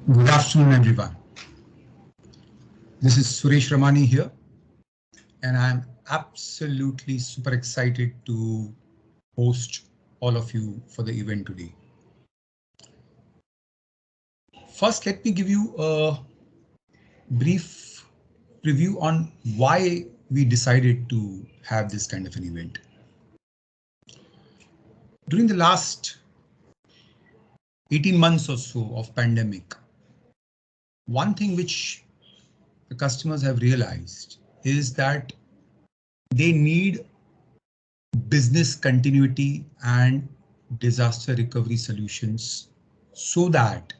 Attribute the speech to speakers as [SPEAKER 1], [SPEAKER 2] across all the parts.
[SPEAKER 1] Good afternoon, everyone. This is Suresh Ramani here, and I'm absolutely super excited to host all of you for the event today. First, let me give you a brief preview on why we decided to have this kind of an event. During the last 18 months or so of pandemic, one thing which the customers have realized is that they need business continuity and disaster recovery solutions so that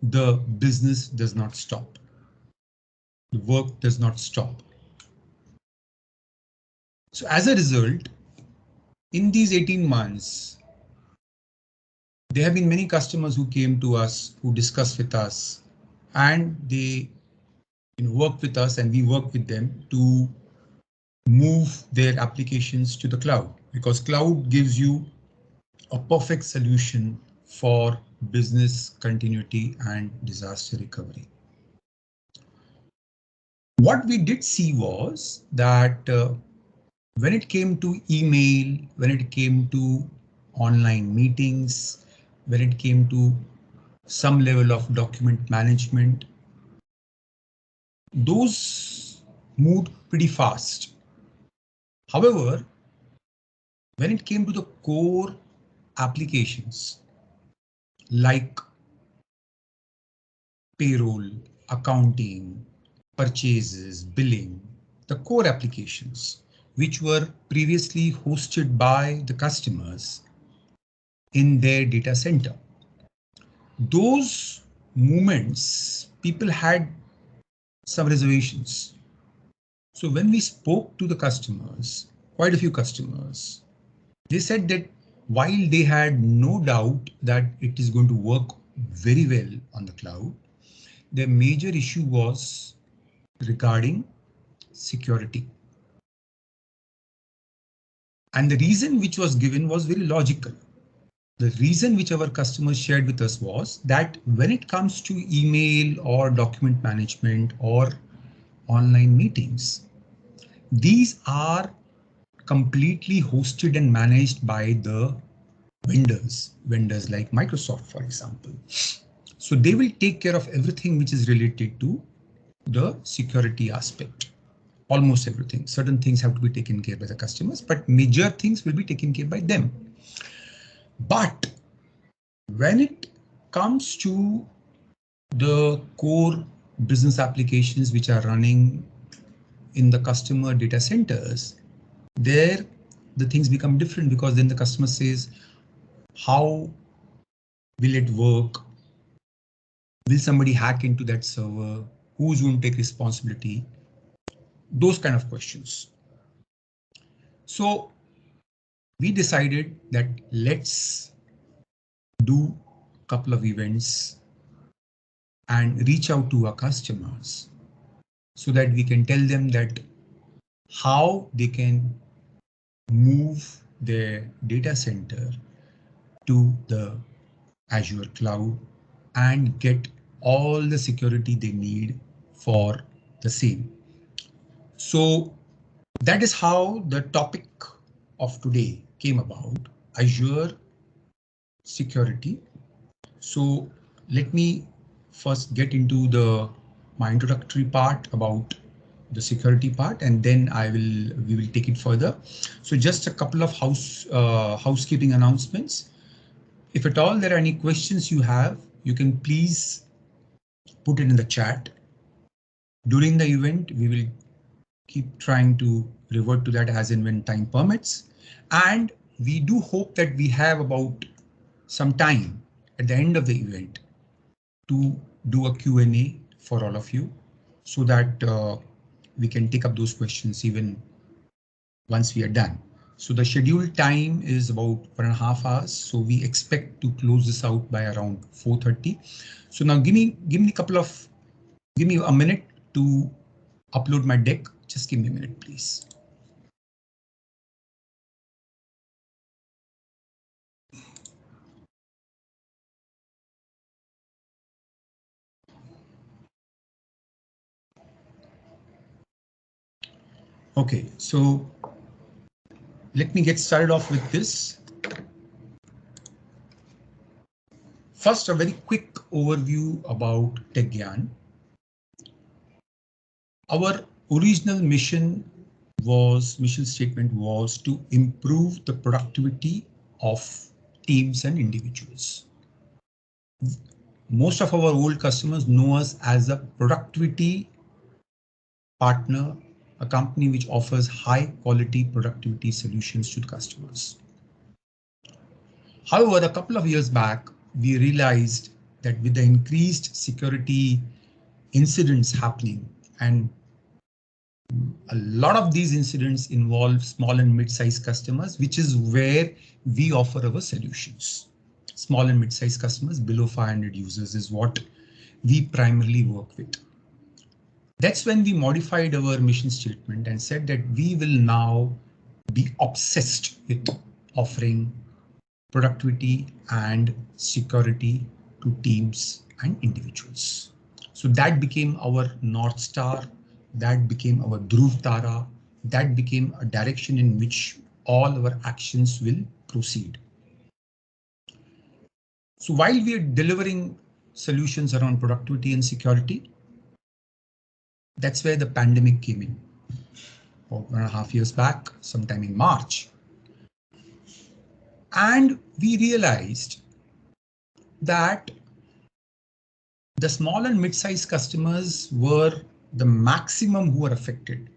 [SPEAKER 1] the business does not stop, the work does not stop. So as a result, in these 18 months, there have been many customers who came to us, who discussed with us, and they work with us and we work with them to move their applications to the cloud, because cloud gives you a perfect solution for business continuity and disaster recovery. What we did see was that when it came to email, when it came to online meetings, when it came to some level of document management, those moved pretty fast. However, when it came to the core applications like payroll, accounting, purchases, billing, the core applications which were previously hosted by the customers in their data center. Those moments, people had some reservations. So when we spoke to the customers, quite a few customers, they said that while they had no doubt that it is going to work very well on the cloud, their major issue was regarding security. And the reason which was given was very logical. The reason which our customers shared with us was that when it comes to email or document management or online meetings, these are completely hosted and managed by the vendors like Microsoft, for example. So they will take care of everything which is related to the security aspect. Almost everything. Certain things have to be taken care by the customers, but major things will be taken care by them. But when it comes to the core business applications which are running in the customer data centers, there the things become different, because then the customer says, how will it work? Will somebody hack into that server? Who's going to take responsibility? Those kind of questions. So we decided that let's do a couple of events and reach out to our customers so that we can tell them that how they can move their data center to the Azure cloud and get all the security they need for the same. So that is how the topic of today came about, Azure security. So let me first get into my introductory part about the security part, and then we will take it further. So just a couple of housekeeping announcements. If at all there are any questions you have, you can please put it in the chat. During the event, we will keep trying to revert to that as and when time permits. And we do hope that we have about some time at the end of the event to do a Q&A for all of you so that we can take up those questions even once we are done. So the scheduled time is about 1.5 hours. So we expect to close this out by around 4:30. So now give me a minute to upload my deck. Just give me a minute, please. Okay, so let me get started off with this. First, a very quick overview about TechGyan. Our original mission statement was to improve the productivity of teams and individuals. Most of our old customers know us as a productivity partner, a company which offers high quality productivity solutions to the customers. However, a couple of years back, we realized that with the increased security incidents happening, and a lot of these incidents involve small and mid-sized customers, which is where we offer our solutions. Small and mid-sized customers below 500 users is what we primarily work with. That's when we modified our mission statement and said that we will now be obsessed with offering productivity and security to teams and individuals. So that became our North Star, that became our Dhruv Tara, that became a direction in which all our actions will proceed. So while we are delivering solutions around productivity and security, that's where the pandemic came in. About 1.5 years back, sometime in March. And we realized that the small and mid-sized customers were the maximum who were affected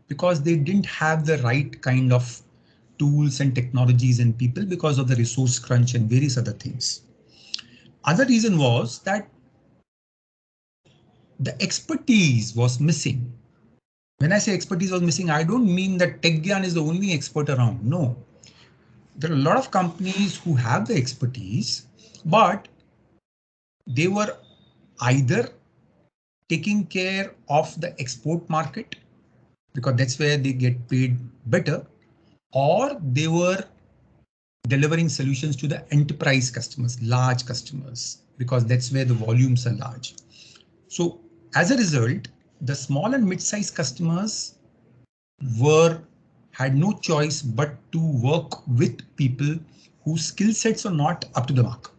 [SPEAKER 1] because they didn't have the right kind of tools and technologies and people because of the resource crunch and various other things. Other reason was that the expertise was missing. When I say expertise was missing, I don't mean that TechGyan is the only expert around. No, there are a lot of companies who have the expertise, but they were either taking care of the export market because that's where they get paid better, or they were delivering solutions to the enterprise customers, large customers, because that's where the volumes are large. So as a result, the small and mid-sized customers had no choice but to work with people whose skill sets are not up to the mark.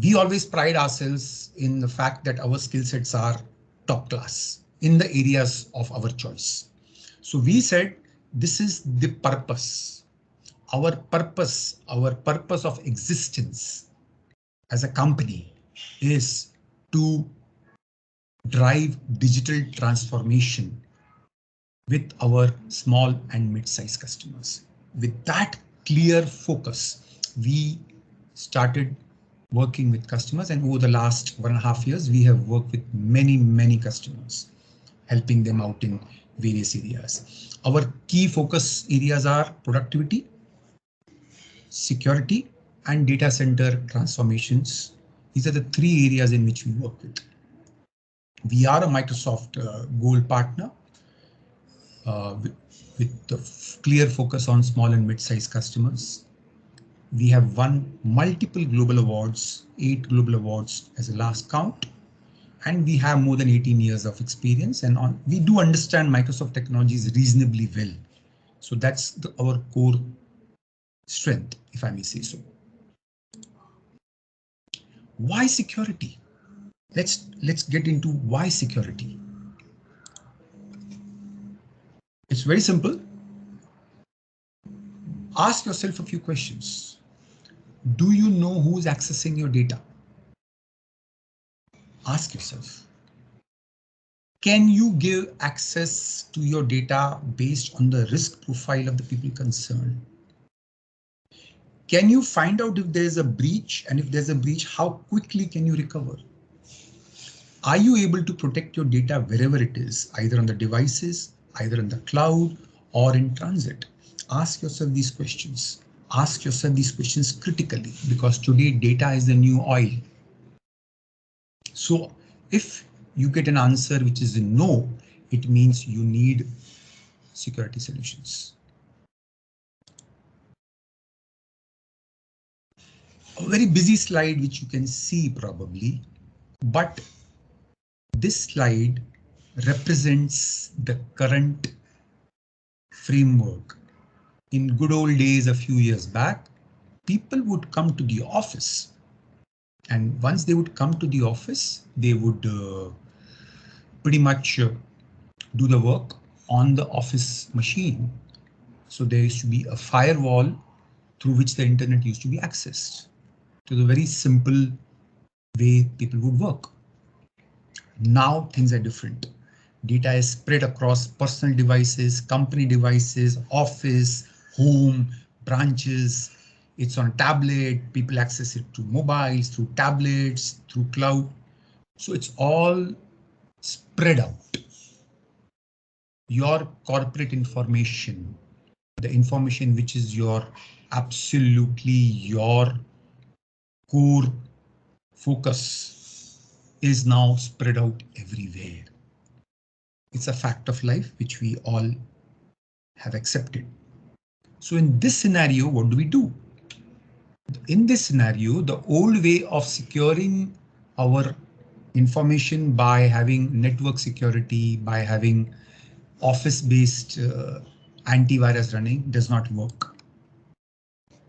[SPEAKER 1] We always pride ourselves in the fact that our skill sets are top class in the areas of our choice. So we said, this is the purpose. Our purpose of existence as a company is to drive digital transformation with our small and mid-sized customers. With that clear focus, we started working with customers, and over the last 1.5 years, we have worked with many customers, helping them out in various areas. Our key focus areas are productivity, security, and data center transformations. These are the 3 areas in which we work with. We are a Microsoft Gold partner with the clear focus on small and mid-sized customers. We have won multiple global awards, 8 global awards as a last count, and we have more than 18 years of experience, and we do understand Microsoft technologies reasonably well. So that's our core strength, if I may say so. Why security? Let's get into why security. It's very simple. Ask yourself a few questions. Do you know who's accessing your data? Ask yourself. Can you give access to your data based on the risk profile of the people concerned? Can you find out if there's a breach, and if there's a breach, how quickly can you recover? Are you able to protect your data wherever it is, either on the devices, either in the cloud, or in transit? Ask yourself these questions. Ask yourself these questions critically, because today data is the new oil. So if you get an answer which is a no, it means you need security solutions. A very busy slide which you can see probably, but this slide represents the current framework. In good old days, a few years back, people would come to the office, and once they would come to the office, they would pretty much do the work on the office machine. So there used to be a firewall through which the internet used to be accessed. To the very simple way people would work. Now things are different. Data is spread across personal devices, company devices, office, home, branches. It's on tablet, people access it through mobiles, through tablets, through cloud. So it's all spread out. Your corporate information, the information which is your absolutely your core focus, is now spread out everywhere. It's a fact of life which we all have accepted. So in this scenario, what do we do? In this scenario, the old way of securing our information by having network security, by having office-based antivirus running does not work.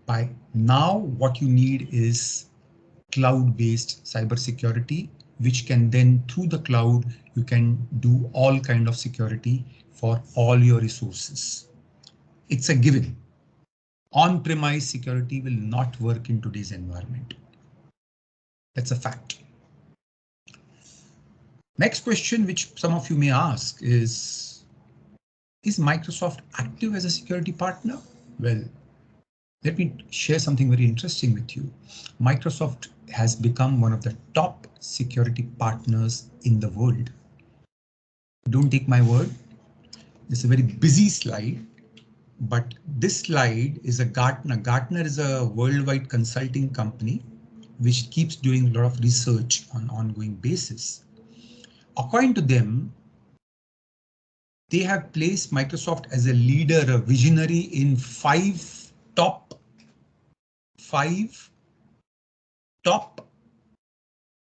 [SPEAKER 1] By now, what you need is cloud-based cybersecurity, which can then through the cloud, you can do all kind of security for all your resources. It's a given. On-premise security will not work in today's environment. That's a fact. Next question, which some of you may ask is Microsoft active as a security partner? Well, let me share something very interesting with you. Microsoft has become one of the top security partners in the world. Don't take my word. It's a very busy slide, but this slide is a Gartner. Gartner is a worldwide consulting company which keeps doing a lot of research on an ongoing basis. According to them, they have placed Microsoft as a leader, a visionary in top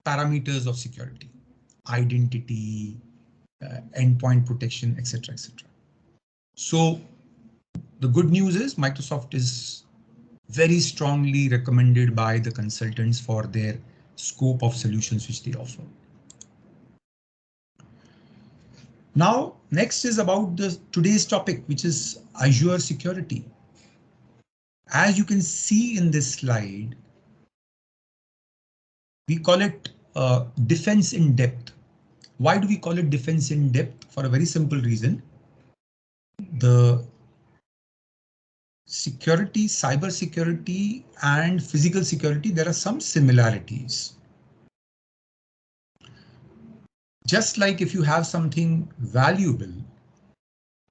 [SPEAKER 1] parameters of security: identity, endpoint protection, etc., etc. So the good news is Microsoft is very strongly recommended by the consultants for their scope of solutions which they offer. Now, next is about today's topic, which is Azure security. As you can see in this slide, we call it defense in depth. Why do we call it defense in depth? For a very simple reason. The security, cyber security and physical security, there are some similarities. Just like if you have something valuable,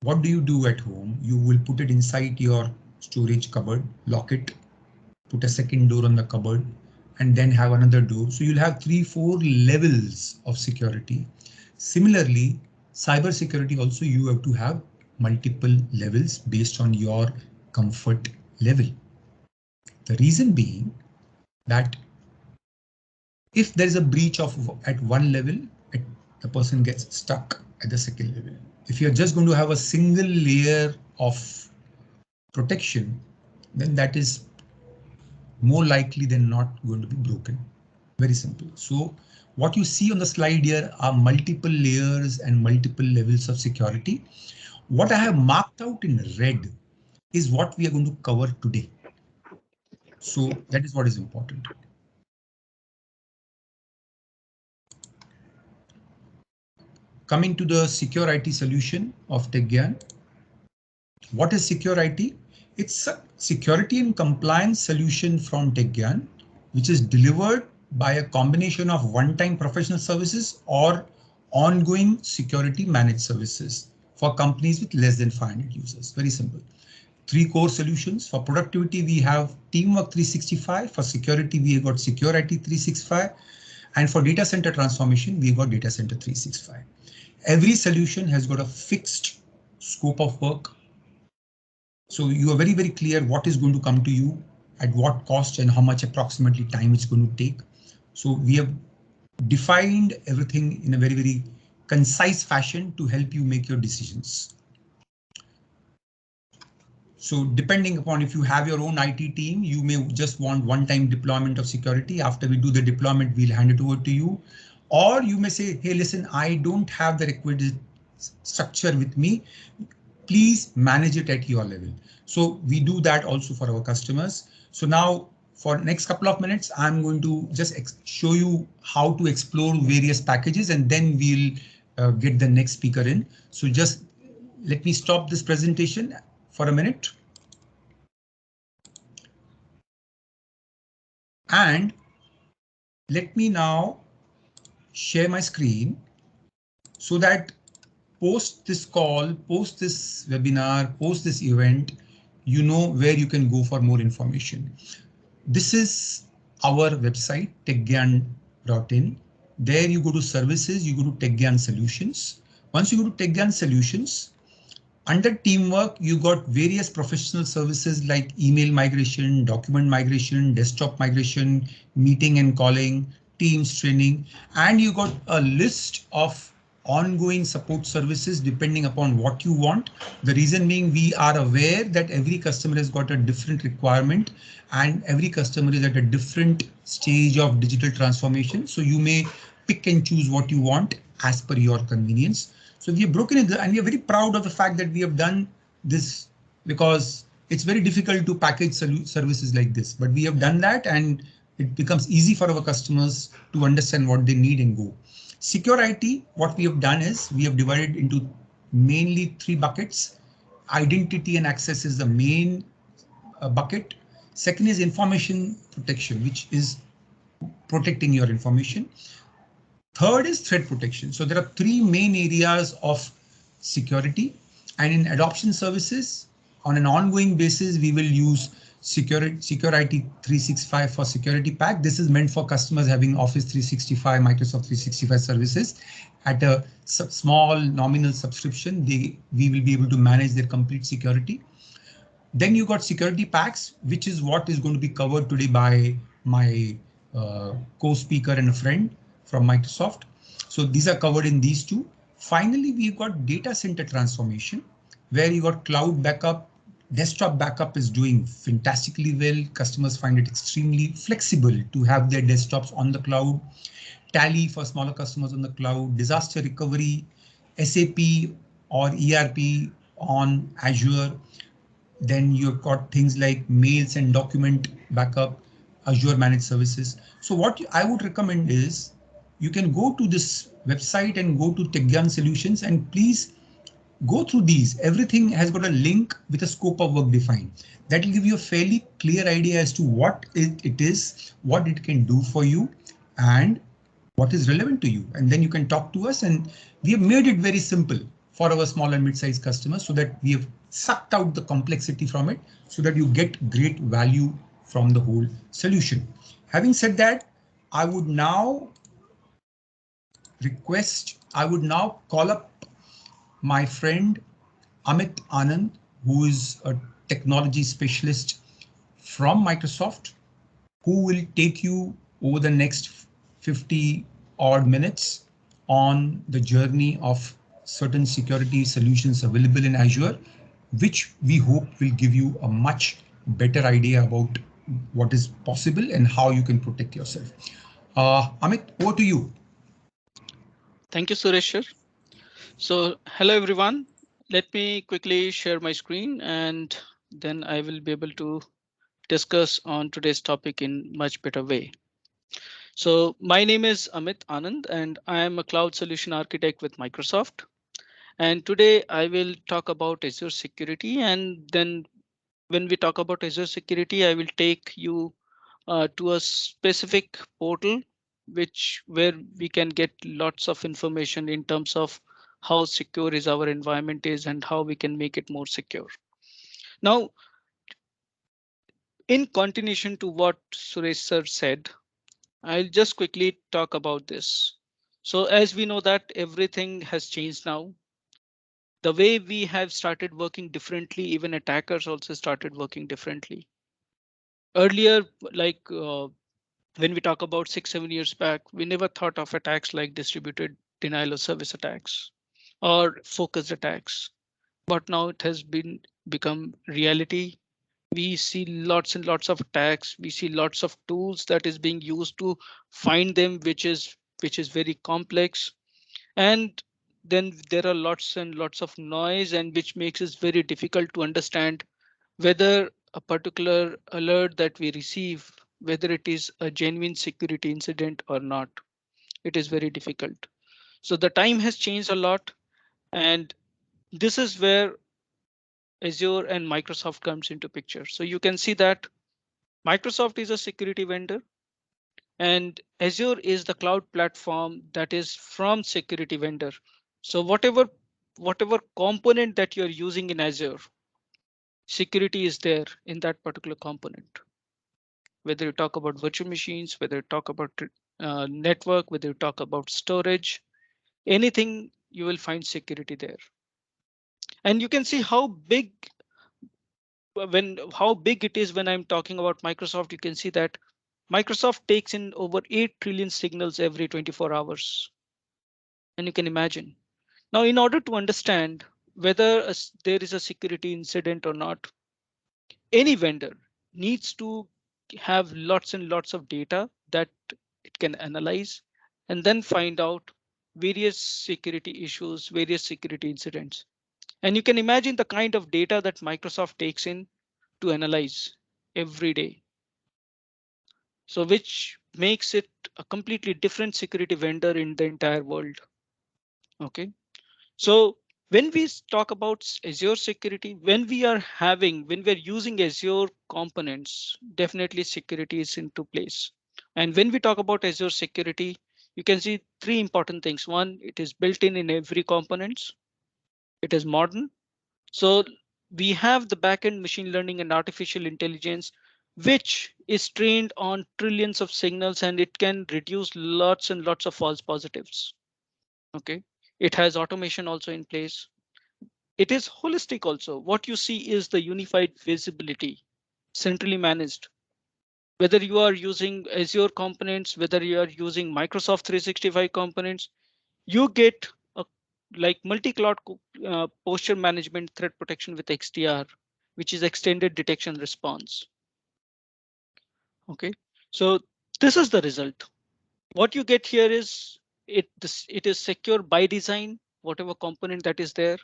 [SPEAKER 1] what do you do at home? You will put it inside your storage cupboard, lock it, put a second door on the cupboard, and then have another door. So you'll have 3-4 levels of security. Similarly, cyber security also you have to have multiple levels based on your comfort level. The reason being that if there is a breach at one level, the person gets stuck at the second level. If you're just going to have a single layer of protection, then that is more likely than not going to be broken. Very simple. So what you see on the slide here are multiple layers and multiple levels of security. What I have marked out in red is what we are going to cover today. So that is what is important. Coming to the secure IT solution of TechGyan. What is secure IT? It's a security and compliance solution from TechGyan, which is delivered by a combination of one-time professional services or ongoing security managed services for companies with less than 500 users. Very simple. 3 core solutions. For productivity, we have Teamwork 365. For security, we have got Secure IT 365. And for data center transformation, we've got Data Center 365. Every solution has got a fixed scope of work. So you are very, very clear what is going to come to you, at what cost and how much approximately time it's going to take. So we have defined everything in a very, very concise fashion to help you make your decisions. So depending upon if you have your own IT team, you may just want one-time deployment of security. After we do the deployment, we'll hand it over to you. Or you may say, hey, listen, I don't have the requisite structure with me. Please manage it at your level. So we do that also for our customers. So now for next couple of minutes, I'm going to just show you how to explore various packages, and then we'll get the next speaker in. So just let me stop this presentation for a minute. And let me now share my screen so that post this call, post this webinar, post this event, you know where you can go for more information. This is our website, techgyan.in. There you go to services, you go to TechGyan Solutions. Once you go to TechGyan Solutions, under teamwork, you got various professional services like email migration, document migration, desktop migration, meeting and calling, Teams training, and you got a list of ongoing support services depending upon what you want. The reason being, we are aware that every customer has got a different requirement and every customer is at a different stage of digital transformation. So you may pick and choose what you want as per your convenience. So we have broken it, and we are very proud of the fact that we have done this because it's very difficult to package services like this. But we have done that, and it becomes easy for our customers to understand what they need and go. Secure IT, what we have done is we have divided into mainly 3 buckets. Identity and access is the main bucket. Second is information protection, which is protecting your information. Third is threat protection. So there are 3 main areas of security, and in adoption services on an ongoing basis, we will use Security 365 for security pack. This is meant for customers having Office 365, Microsoft 365 services at a small nominal subscription. We will be able to manage their complete security. Then you got security packs, which is what is going to be covered today by my co-speaker and a friend from Microsoft. So these are covered in these 2. Finally, we've got data center transformation, where you got cloud backup. Desktop backup is doing fantastically well. Customers find it extremely flexible to have their desktops on the cloud. Tally for smaller customers on the cloud. Disaster recovery, SAP or ERP on Azure. Then you've got things like mails and document backup, Azure managed services. So what I would recommend is you can go to this website and go to TechGyan Solutions, and please go through these. Everything has got a link with a scope of work defined. That will give you a fairly clear idea as to what it is, what it can do for you, and what is relevant to you. And then you can talk to us, and we have made it very simple for our small and mid-sized customers so that we have sucked out the complexity from it so that you get great value from the whole solution. Having said that, I would now call up my friend Amit Anand, who is a technology specialist from Microsoft, who will take you over the next 50 odd minutes on the journey of certain security solutions available in Azure, which we hope will give you a much better idea about what is possible and how you can protect yourself. Amit, over to you.
[SPEAKER 2] Thank you, Suresh. So hello, everyone. Let me quickly share my screen, and then I will be able to discuss on today's topic in much better way. So my name is Amit Anand, and I am a cloud solution architect with Microsoft. And today I will talk about Azure security. And then when we talk about Azure security, I will take you to a specific portal where we can get lots of information in terms of how secure is our environment is and how we can make it more secure. Now, in continuation to what Suresh sir said, I'll just quickly talk about this. So as we know that everything has changed now, the way we have started working differently, even attackers also started working differently. Earlier, like when we talk about 6-7 years back, we never thought of attacks like distributed denial of service attacks or focused attacks. But now it has been become reality. We see lots and lots of attacks. We see lots of tools that is being used to find them, which is very complex. And then there are lots and lots of noise, and which makes it very difficult to understand whether a particular alert that we receive, whether it is a genuine security incident or not. It is very difficult. So the time has changed a lot, and this is where Azure and Microsoft comes into picture. So you can see that Microsoft is a security vendor, and Azure is the cloud platform that is from security vendor. So whatever component that you're using in Azure, security is there in that particular component. Whether you talk about virtual machines, whether you talk about network, whether you talk about storage, anything, you will find security there. And you can see how big it is when I'm talking about Microsoft. You can see that Microsoft takes in over 8 trillion signals every 24 hours. And you can imagine. Now, in order to understand whether there is a security incident or not, any vendor needs to have lots and lots of data that it can analyze and then find out various security issues, various security incidents. And you can imagine the kind of data that Microsoft takes in to analyze every day. So which makes it a completely different security vendor in the entire world. OK, so when we talk about Azure security, when we're using Azure components, definitely security is into place. And when we talk about Azure security, you can see three important things. One, it is built in every components. It is modern. So we have the backend machine learning and artificial intelligence, which is trained on trillions of signals, and it can reduce lots and lots of false positives. OK, it has automation also in place. It is holistic also. What you see is the unified visibility, centrally managed. Whether you are using Azure components, whether you are using Microsoft 365 components, you get a like multi-cloud posture management threat protection with XDR, which is extended detection response. OK, so this is the result. What you get here is it is secure by design, whatever component that is there.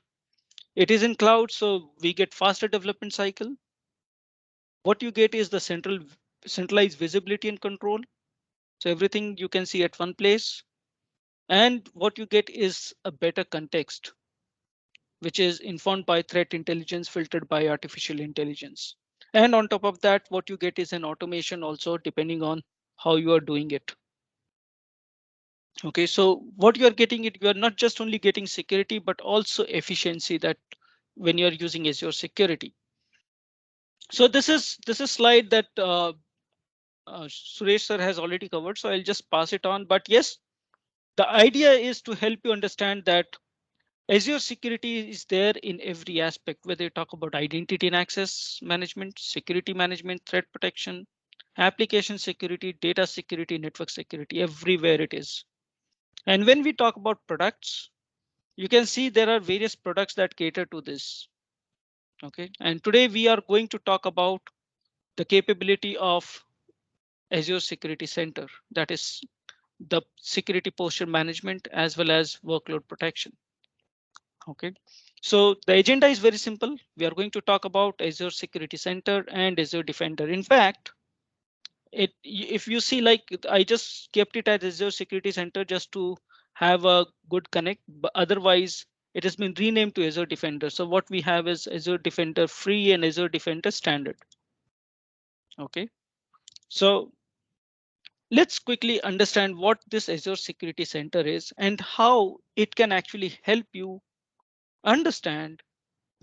[SPEAKER 2] It is in cloud, so we get faster development cycle. What you get is the centralized visibility and control. So everything you can see at one place. And what you get is a better context, which is informed by threat intelligence, filtered by artificial intelligence. And on top of that, what you get is an automation also, depending on how you are doing it. OK, so what you are getting, you are not just only getting security, but also efficiency, that when you are using Azure security. So this is slide that Suresh sir has already covered, so I'll just pass it on. But yes, the idea is to help you understand that Azure security is there in every aspect, whether you talk about identity and access management, security management, threat protection, application security, data security, network security, everywhere it is. And when we talk about products, you can see there are various products that cater to this. OK, and today we are going to talk about the capability of Azure Security Center, that is the security posture management as well as workload protection. OK, so the agenda is very simple. We are going to talk about Azure Security Center and Azure Defender. In fact, if you see, like, I just kept it as Azure Security Center just to have a good connect, but otherwise it has been renamed to Azure Defender. So what we have is Azure Defender Free and Azure Defender Standard. OK, so let's quickly understand what this Azure Security Center is and how it can actually help you understand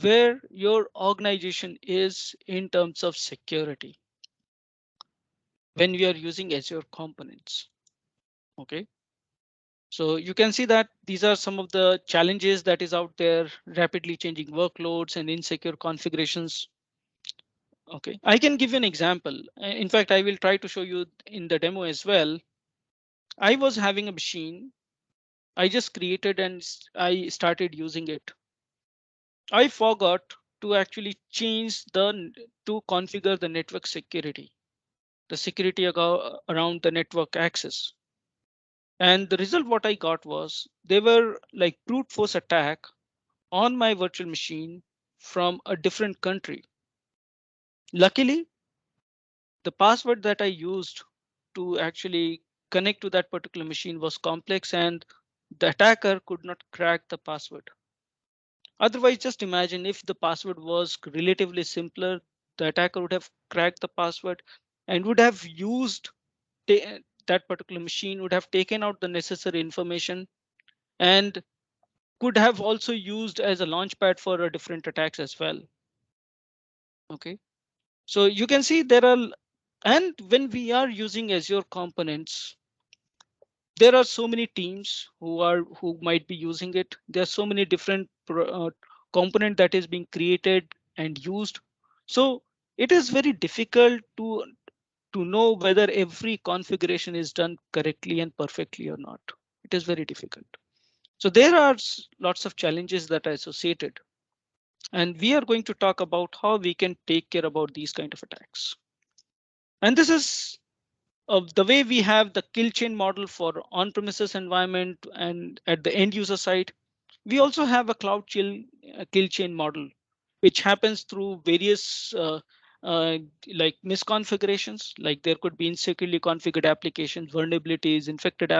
[SPEAKER 2] where your organization is in terms of security when we are using Azure components. OK, so you can see that these are some of the challenges that is out there: rapidly changing workloads and insecure configurations. OK, I can give you an example. In fact, I will try to show you in the demo as well. I was having a machine I just created and I started using it. I forgot to actually to configure the network security, the security around the network access. And the result what I got was they were like brute force attack on my virtual machine from a different country. Luckily, the password that I used to actually connect to that particular machine was complex and the attacker could not crack the password. Otherwise, just imagine if the password was relatively simpler, the attacker would have cracked the password and would have used that particular machine, would have taken out the necessary information and could have also used as a launchpad for a different attacks as well. Okay, so you can see there are, and when we are using Azure components, there are so many teams who might be using it. There are so many different component that is being created and used. So it is very difficult to know whether every configuration is done correctly and perfectly or not. It is very difficult. So there are lots of challenges that are associated. And we are going to talk about how we can take care about these kind of attacks. And this is the way we have the kill chain model for on-premises environment and at the end user side. We also have a cloud kill chain model, which happens through various uh, like misconfigurations, like there could be insecurely configured applications, vulnerabilities, infected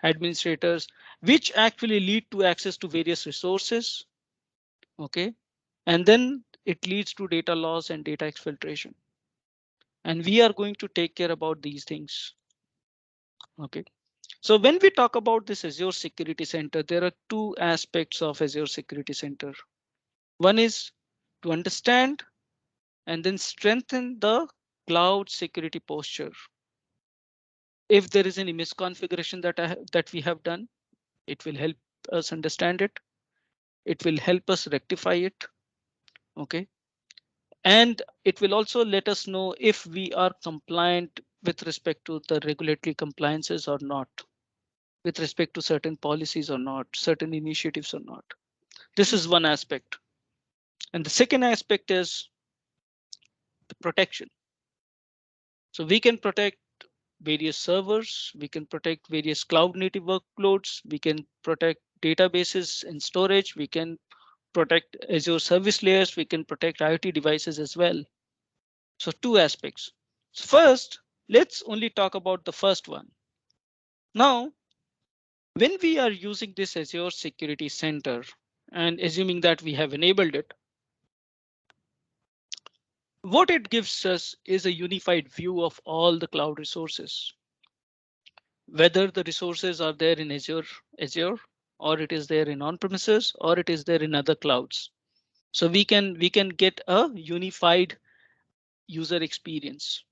[SPEAKER 2] administrators, which actually lead to access to various resources. Okay, and then it leads to data loss and data exfiltration. And we are going to take care about these things. Okay, so when we talk about this Azure Security Center, there are two aspects of Azure Security Center. One is to understand and then strengthen the cloud security posture. If there is any misconfiguration that we have done, it will help us understand it. It will help us rectify it. Okay, and it will also let us know if we are compliant with respect to the regulatory compliances or not, with respect to certain policies or not, certain initiatives or not. This is one aspect. And the second aspect is the protection. So we can protect various servers, we can protect various cloud native workloads, we can protect databases and storage, we can protect Azure service layers, we can protect IoT devices as well. So two aspects. So first, let's only talk about the first one. Now, when we are using this Azure Security Center and assuming that we have enabled it, what it gives us is a unified view of all the cloud resources, whether the resources are there in Azure, or it is there in on-premises, or it is there in other clouds. So we can get a unified user experience,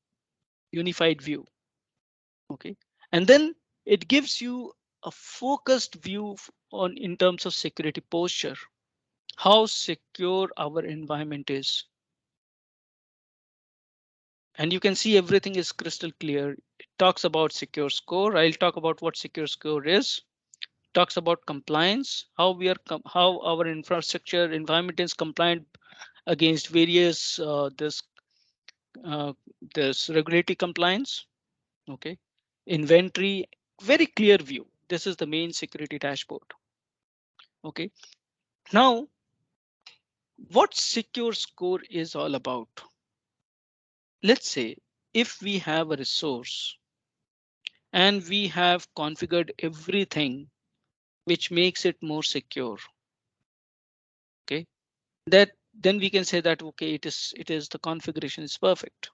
[SPEAKER 2] unified view. Okay, and then it gives you a focused view on in terms of security posture, how secure our environment is. And you can see everything is crystal clear. It talks about secure score. I'll talk about what secure score is. Talks about compliance, how we are how our infrastructure environment is compliant against various uh, this regulatory compliance. Okay, inventory, very clear view. This is the main security dashboard. Okay, now what secure score is all about? Let's say if we have a resource and we have configured everything which makes it more secure. Okay, that then we can say that okay, it is the configuration is perfect.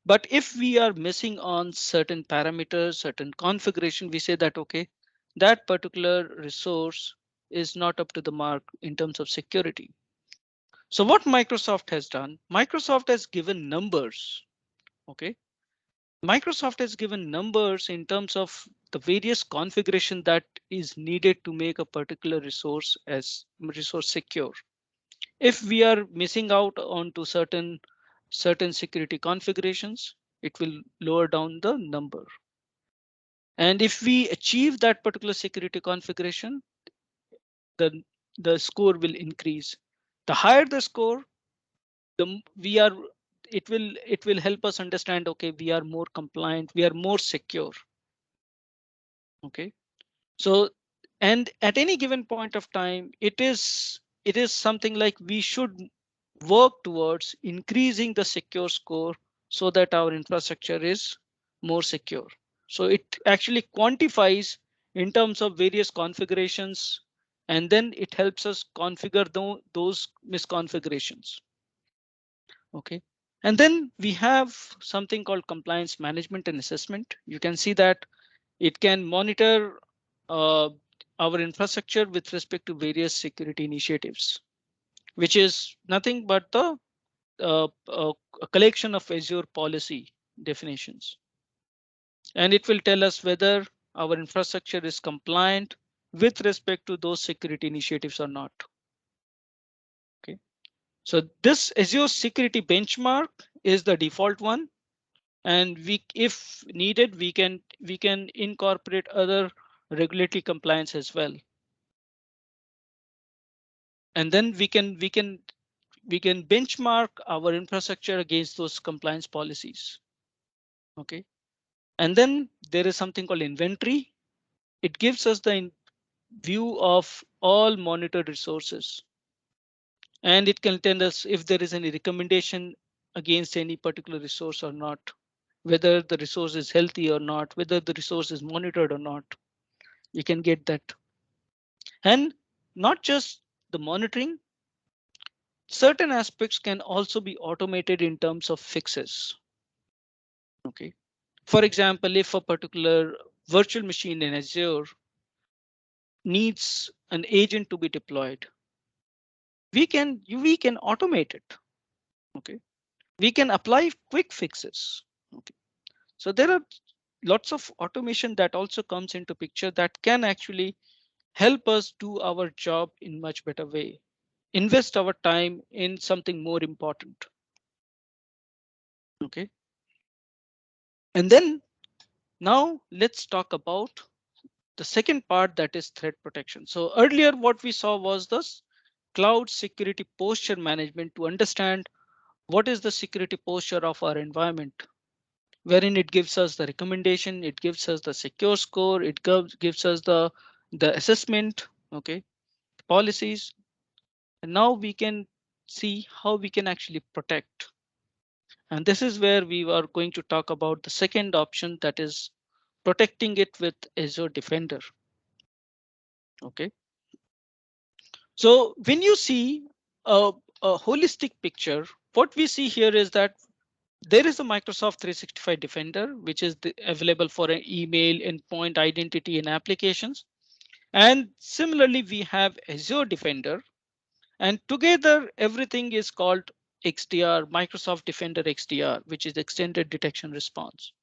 [SPEAKER 2] But if we are missing on certain parameters, certain configuration, we say that okay, that particular resource is not up to the mark in terms of security. So what Microsoft has done, Microsoft has given numbers. Okay, Microsoft has given numbers in terms of the various configuration that is needed to make a particular resource as resource secure. If we are missing out onto certain security configurations, it will lower down the number. And if we achieve that particular security configuration, then the score will increase. The higher the score, we are, it will help us understand, okay, we are more compliant, we are more secure. Okay, so, and at any given point of time, it is something like we should work towards increasing the secure score so that our infrastructure is more secure. So it actually quantifies in terms of various configurations, and then it helps us configure those misconfigurations. Okay. And then we have something called compliance management and assessment. You can see that it can monitor uh, our infrastructure with respect to various security initiatives, which is nothing but the a collection of Azure policy definitions. And it will tell us whether our infrastructure is compliant with respect to those security initiatives or not. Okay. So this Azure security benchmark is the default one. And we, if needed, we can incorporate other regulatory compliance as well. And then we can benchmark our infrastructure against those compliance policies. Okay. And then there is something called inventory. It gives us the view of all monitored resources. And it can tell us if there is any recommendation against any particular resource or not, whether the resource is healthy or not, whether the resource is monitored or not. You can get that. And not just the monitoring, certain aspects can also be automated in terms of fixes. Okay. For example, if a particular virtual machine in Azure needs an agent to be deployed, we can automate it. Okay. We can apply quick fixes. Okay. So there are lots of automation that also comes into picture that can actually help us do our job in much better way, invest our time in something more important. Okay. And then now let's talk about the second part, that is threat protection. So earlier what we saw was this cloud security posture management to understand what is the security posture of our environment, wherein it gives us the recommendation, it gives us the secure score, it gives us the assessment, okay, policies. And now we can see how we can actually protect. And this is where we are going to talk about the second option, that is protecting it with Azure Defender. Okay. So when you see a holistic picture, what we see here is that there is a Microsoft 365 Defender, which is available for an email, endpoint, identity, and applications. And similarly, we have Azure Defender. And together, everything is called XDR, Microsoft Defender XDR, which is Extended Detection Response.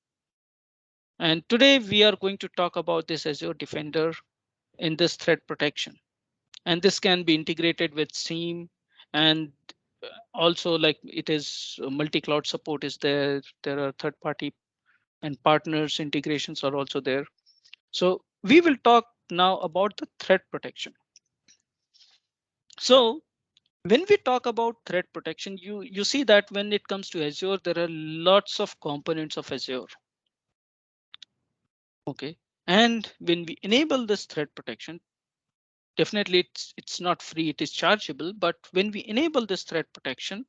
[SPEAKER 2] And today we are going to talk about this Azure Defender in this threat protection. And this can be integrated with SIEM, and also like it is multi-cloud support is there. There are third-party and partners integrations are also there. So we will talk now about the threat protection. So when we talk about threat protection, you see that when it comes to Azure, there are lots of components of Azure. Okay. And when we enable this threat protection, definitely it's not free, it is chargeable. But when we enable this threat protection,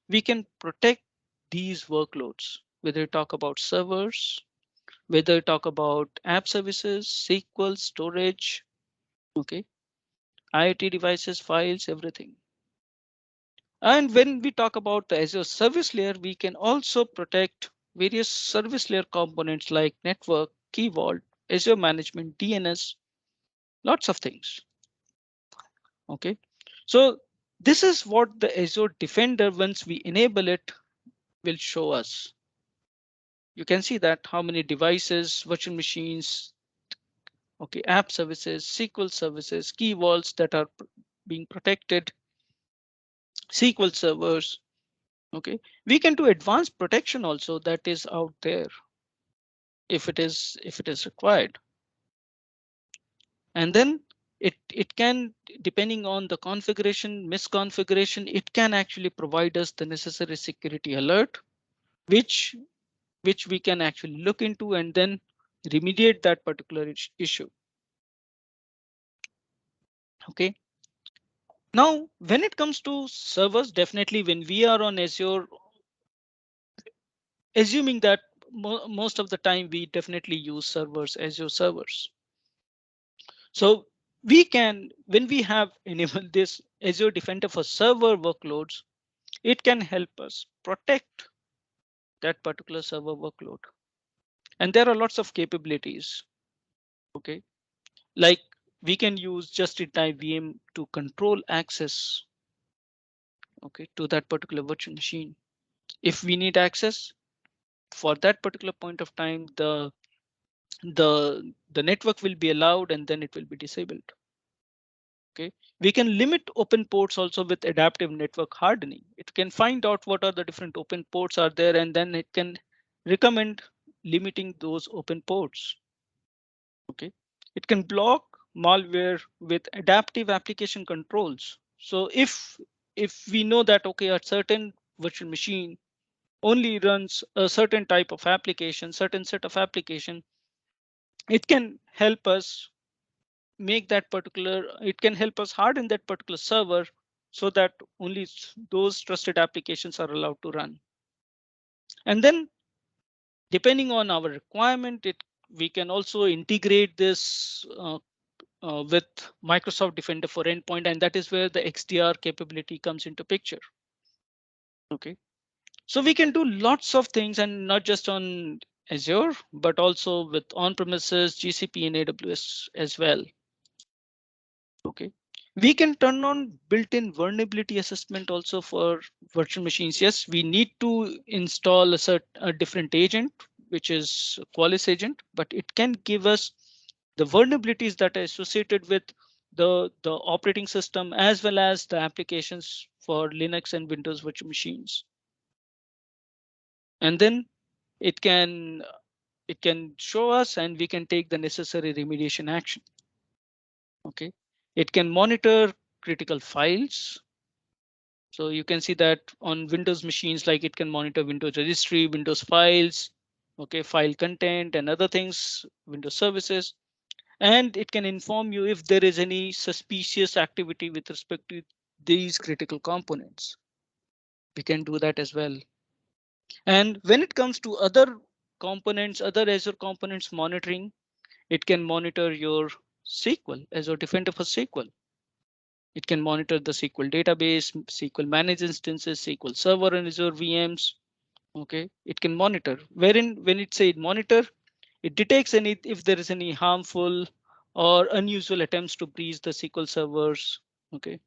[SPEAKER 2] we can protect these workloads, whether you talk about servers, whether you talk about app services, SQL, storage, okay, IoT devices, files, everything. And when we talk about the Azure service layer, we can also protect various service layer components like network, Key Vault, Azure management, DNS, lots of things. Okay, so this is what the Azure Defender, once we enable it, will show us. You can see that how many devices, virtual machines, okay, app services, SQL services, key vaults that are being protected, SQL servers. Okay, we can do advanced protection also that is out there if it is required. And then it can, depending on the configuration, misconfiguration, it can actually provide us the necessary security alert, which we can actually look into and then remediate that particular issue. Okay. Now, when it comes to servers, definitely when we are on Azure, assuming that most of the time we definitely use servers, Azure servers. So we can, when we have enabled this Azure Defender for server workloads, it can help us protect that particular server workload. And there are lots of capabilities. Okay, like we can use just-in-time VM to control access, okay, to that particular virtual machine. If we need access for that particular point of time, the network will be allowed and then it will be disabled. Okay, we can limit open ports also with adaptive network hardening. It can find out what are the different open ports are there, and then it can recommend limiting those open ports. Okay, it can block malware with adaptive application controls. So if we know that, okay, a certain virtual machine only runs a certain type of application, certain set of application, it can help us make that particular, it can help us harden that particular server so that only those trusted applications are allowed to run. And then depending on our requirement, we can also integrate this with Microsoft Defender for Endpoint, and that is where the XDR capability comes into picture. Okay, so we can do lots of things, and not just on Azure, but also with on-premises, GCP, and AWS as well. Okay, we can turn on built-in vulnerability assessment also for virtual machines. Yes, we need to install a different agent, which is Qualys agent, but it can give us the vulnerabilities that are associated with the operating system as well as the applications for Linux and Windows virtual machines. And then it can show us and we can take the necessary remediation action. Okay, it can monitor critical files. So you can see that on Windows machines, like it can monitor Windows registry, Windows files, okay, file content and other things, Windows services. And it can inform you if there is any suspicious activity with respect to these critical components. We can do that as well. And when it comes to other components, other Azure components monitoring, it can monitor your SQL, Azure Defender for SQL. It can monitor the SQL database, SQL managed instances, SQL Server and Azure VMs. Okay, it can monitor. Wherein when it says monitor, it detects any if there is any harmful or unusual attempts to breach the SQL servers. Okay,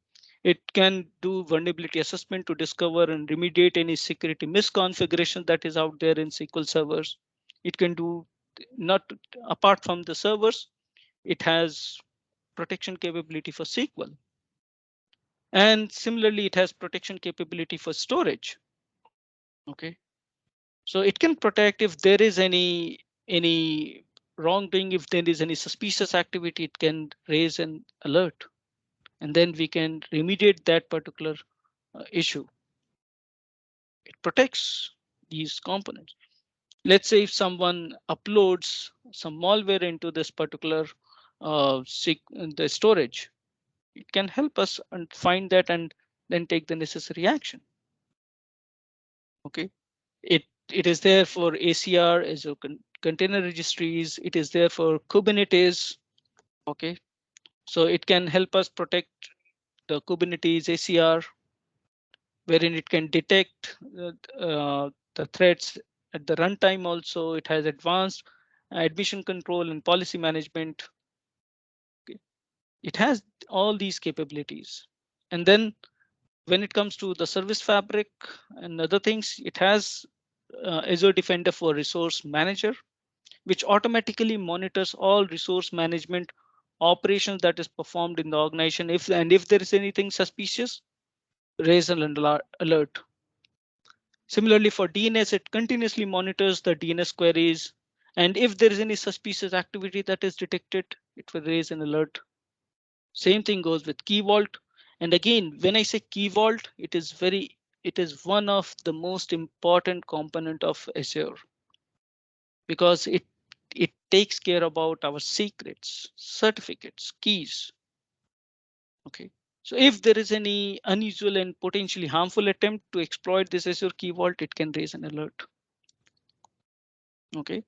[SPEAKER 2] it can do vulnerability assessment to discover and remediate any security misconfiguration that is out there in SQL servers. It can do, not apart from the servers, it has protection capability for SQL. And similarly, it has protection capability for storage. Okay, so it can protect if there is any wrongdoing, if there is any suspicious activity, it can raise an alert, and then we can remediate that particular issue. It protects these components. Let's say if someone uploads some malware into this particular the storage, it can help us and find that and then take the necessary action. Okay, it is there for ACR, Azure Container Registries. It is there for Kubernetes. Okay, so it can help us protect the Kubernetes ACR, wherein it can detect the threats at the runtime. Also, it has advanced admission control and policy management. Okay. It has all these capabilities. And then when it comes to the service fabric and other things, it has Azure Defender for Resource Manager, which automatically monitors all resource management operations that is performed in the organization. If there is anything suspicious, raise an alert. Similarly, for DNS, it continuously monitors the DNS queries. And if there is any suspicious activity that is detected, it will raise an alert. Same thing goes with Key Vault. And again, when I say Key Vault, it is one of the most important component of Azure, because it takes care about our secrets, certificates, keys. Okay. So if there is any unusual and potentially harmful attempt to exploit this Azure Key Vault, it can raise an alert. Okay.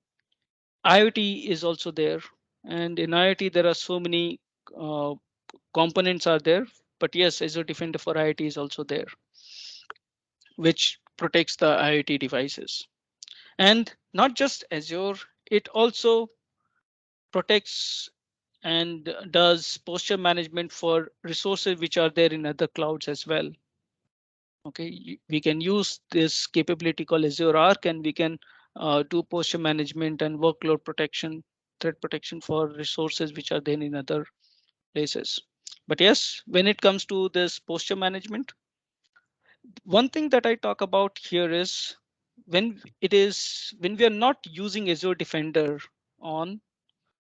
[SPEAKER 2] IoT is also there. And in IoT, there are so many components are there. But yes, Azure Defender for IoT is also there, which protects the IoT devices. And not just Azure, it also protects and does posture management for resources which are there in other clouds as well. Okay, we can use this capability called Azure Arc, and we can do posture management and workload protection, threat protection for resources which are then in other places. But yes, when it comes to this posture management, one thing that I talk about here is when we are not using Azure Defender on,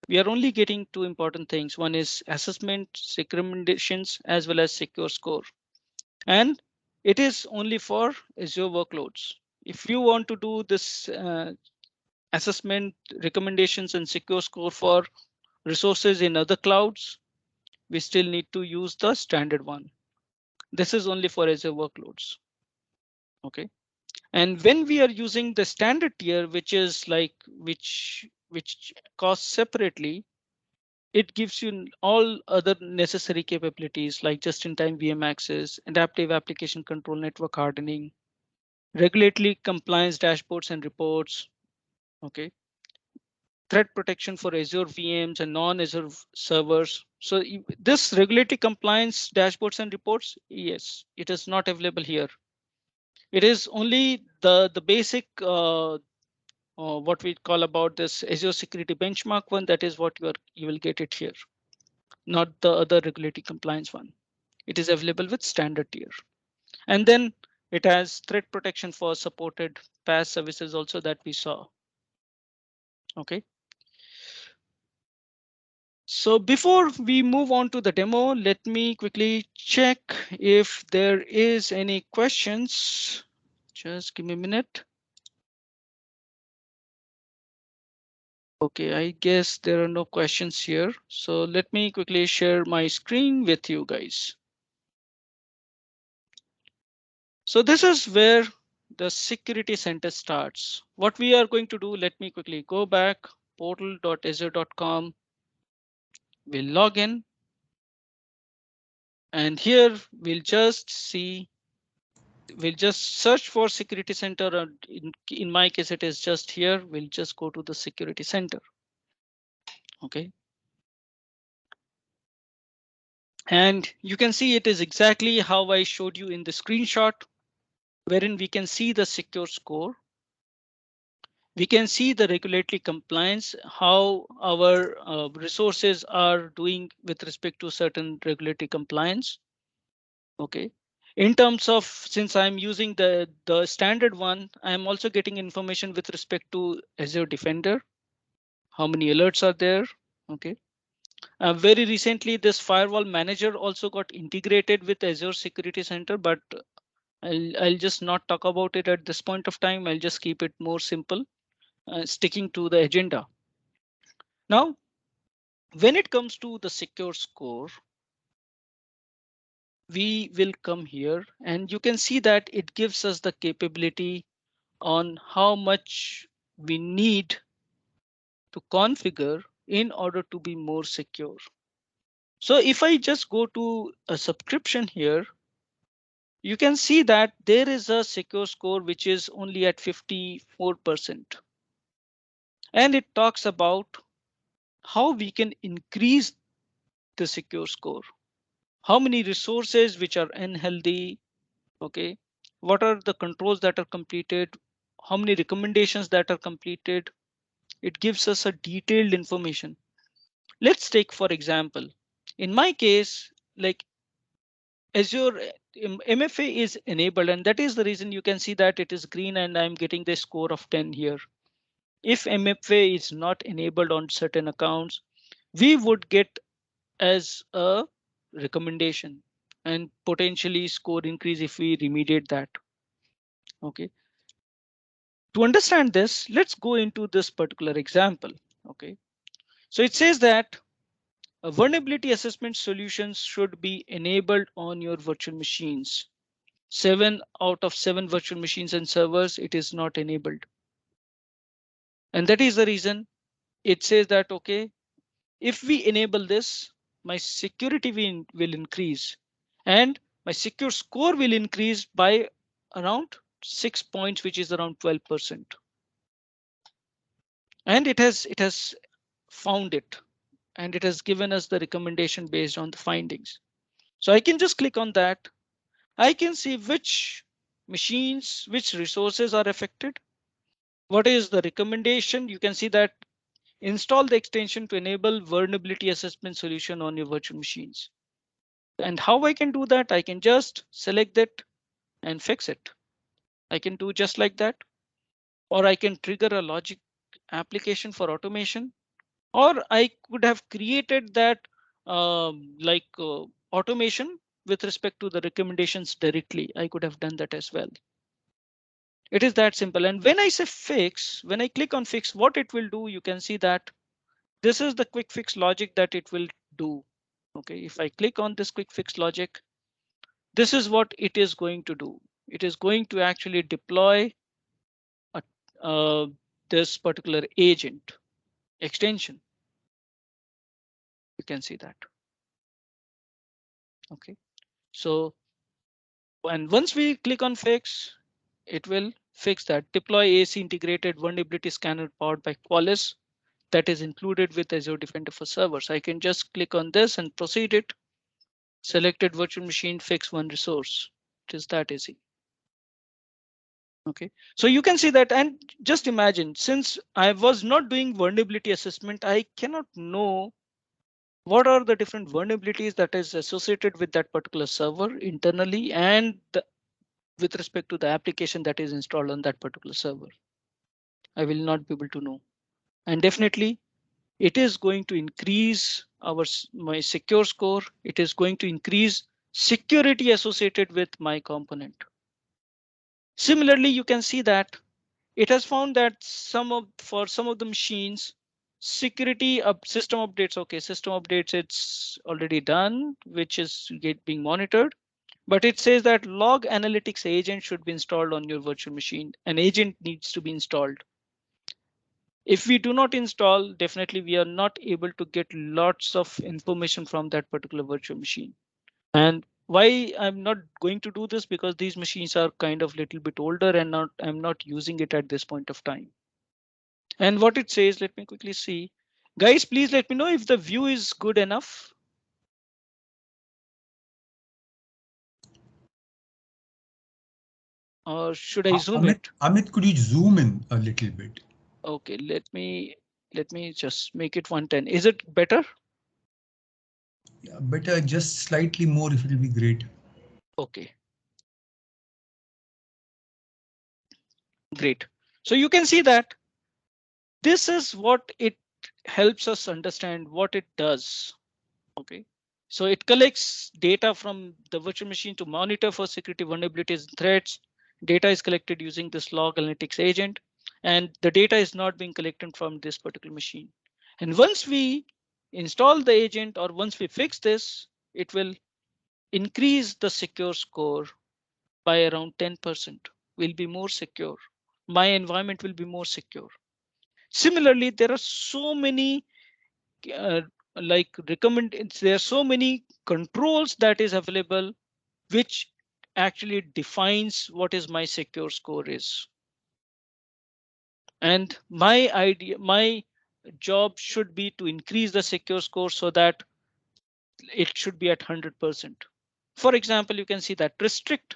[SPEAKER 2] we are only getting two important things. One is assessment recommendations as well as secure score. And it is only for Azure workloads. If you want to do this assessment recommendations and secure score for resources in other clouds, we still need to use the standard one. This is only for Azure workloads. Okay. And when we are using the standard tier, which is like which costs separately, it gives you all other necessary capabilities like just-in-time VM access, adaptive application control, network hardening, regulatory compliance dashboards and reports. Okay. Threat protection for Azure VMs and non-Azure servers. So this regulatory compliance dashboards and reports, yes, it is not available here. It is only the basic what we call about this Azure Security Benchmark one. That is what you will get it here, not the other regulatory compliance one. It is available with standard tier. And then it has threat protection for supported PaaS services also that we saw. Okay. So before we move on to the demo, let me quickly check if there is any questions. Just give me a minute. Okay, I guess there are no questions here. So let me quickly share my screen with you guys. So this is where the security center starts. What we are going to do, let me quickly go back, portal.azure.com. We'll log in. And here we'll just search for security center. In my case, it is just here. We'll just go to the security center. Okay. And you can see it is exactly how I showed you in the screenshot, wherein we can see the secure score. We can see the regulatory compliance, how our resources are doing with respect to certain regulatory compliance. Okay. In terms of, since I'm using the standard one, I'm also getting information with respect to Azure Defender. How many alerts are there? Okay. Very recently, this firewall manager also got integrated with Azure Security Center, but I'll just not talk about it at this point of time. I'll just keep it more simple, sticking to the agenda. Now, when it comes to the secure score, we will come here and you can see that it gives us the capability on how much we need to configure in order to be more secure. So if I just go to a subscription here, you can see that there is a secure score which is only at 54%. And it talks about how we can increase the secure score. How many resources which are unhealthy? Okay. What are the controls that are completed? How many recommendations that are completed? It gives us a detailed information. Let's take, for example, in my case, like Azure MFA is enabled, and that is the reason you can see that it is green and I'm getting the score of 10 here. If MFA is not enabled on certain accounts, we would get as a recommendation and potentially score increase if we remediate that. Okay. To understand this, let's go into this particular example. Okay. So it says that a vulnerability assessment solutions should be enabled on your virtual machines. 7 out of 7 virtual machines and servers, it is not enabled. And that is the reason it says that, okay, if we enable this, my security will increase and my secure score will increase by around 6 points, which is around 12%. And it has found it and it has given us the recommendation based on the findings. So I can just click on that. I can see which machines, which resources are affected. What is the recommendation? You can see that install the extension to enable vulnerability assessment solution on your virtual machines. And how I can do that? I can just select it and fix it. I can do just like that, or I can trigger a logic application for automation, or I could have created that automation with respect to the recommendations directly. I could have done that as well. It is that simple. And when I say fix, when I click on fix, what it will do, you can see that this is the quick fix logic that it will do. Okay, if I click on this quick fix logic, this is what it is going to do. It is going to actually deploy a, this particular agent extension. You can see that. Okay, so and once we click on fix, it will fix that. Deploy AC integrated vulnerability scanner powered by Qualys that is included with Azure Defender for servers. I can just click on this and proceed it. Selected virtual machine, fix one resource. It is that easy. Okay, so you can see that, and just imagine, since I was not doing vulnerability assessment, I cannot know what are the different vulnerabilities that is associated with that particular server internally and with respect to the application that is installed on that particular server. I will not be able to know. And definitely it is going to increase my secure score. It is going to increase security associated with my component. Similarly, you can see that it has found that for some of the machines, security system updates. Okay, system updates, it's already done, which is being monitored. But it says that log analytics agent should be installed on your virtual machine. An agent needs to be installed. If we do not install, definitely we are not able to get lots of information from that particular virtual machine. And why I'm not going to do this, because these machines are kind of little bit older and I'm not using it at this point of time. And what it says, let me quickly see. Guys, please let me know if the view is good enough. Or should I zoom it?
[SPEAKER 1] Amit, could you zoom in a little bit?
[SPEAKER 2] Okay, let me just make it 110. Is it better?
[SPEAKER 1] Yeah, better, just slightly more if it will be great.
[SPEAKER 2] Okay. Great. So you can see that this is what it helps us understand what it does. Okay. So it collects data from the virtual machine to monitor for security vulnerabilities and threats. Data is collected using this log analytics agent, and the data is not being collected from this particular machine. And once we install the agent or once we fix this, it will increase the secure score by around 10%. Will be more secure. My environment will be more secure. Similarly, there are so many there are so many controls that is available, which actually defines what is my secure score is. And my job should be to increase the secure score so that it should be at 100%. For example, you can see that restrict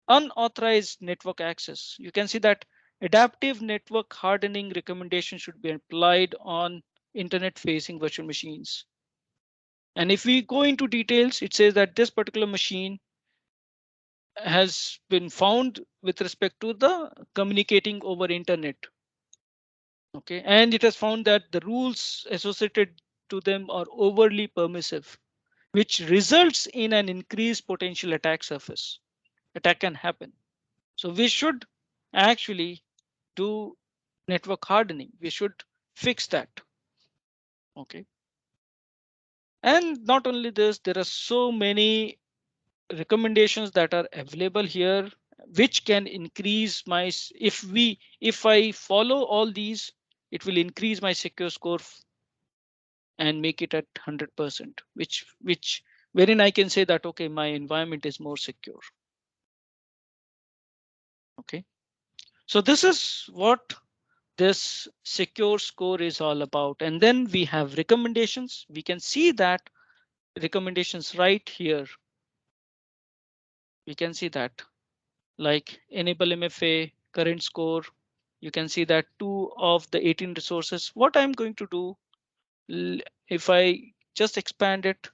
[SPEAKER 2] unauthorized network access. You can see that adaptive network hardening recommendation should be applied on internet facing virtual machines. And if we go into details, it says that this particular machine has been found with respect to the communicating over internet. Okay, and it has found that the rules associated to them are overly permissive. which results in an increased potential attack surface. Attack can happen. So we should actually do network hardening. We should fix that. Okay. And not only this, there are so many recommendations that are available here, which can increase my, if I follow all these, it will increase my secure score and make it at 100%, which wherein I can say that, okay, my environment is more secure. Okay. So this is what this secure score is all about. And then we have recommendations. We can see that recommendations right here. We can see that like enable MFA, current score. You can see that 2 of the 18 resources. What I'm going to do, if I just expand it,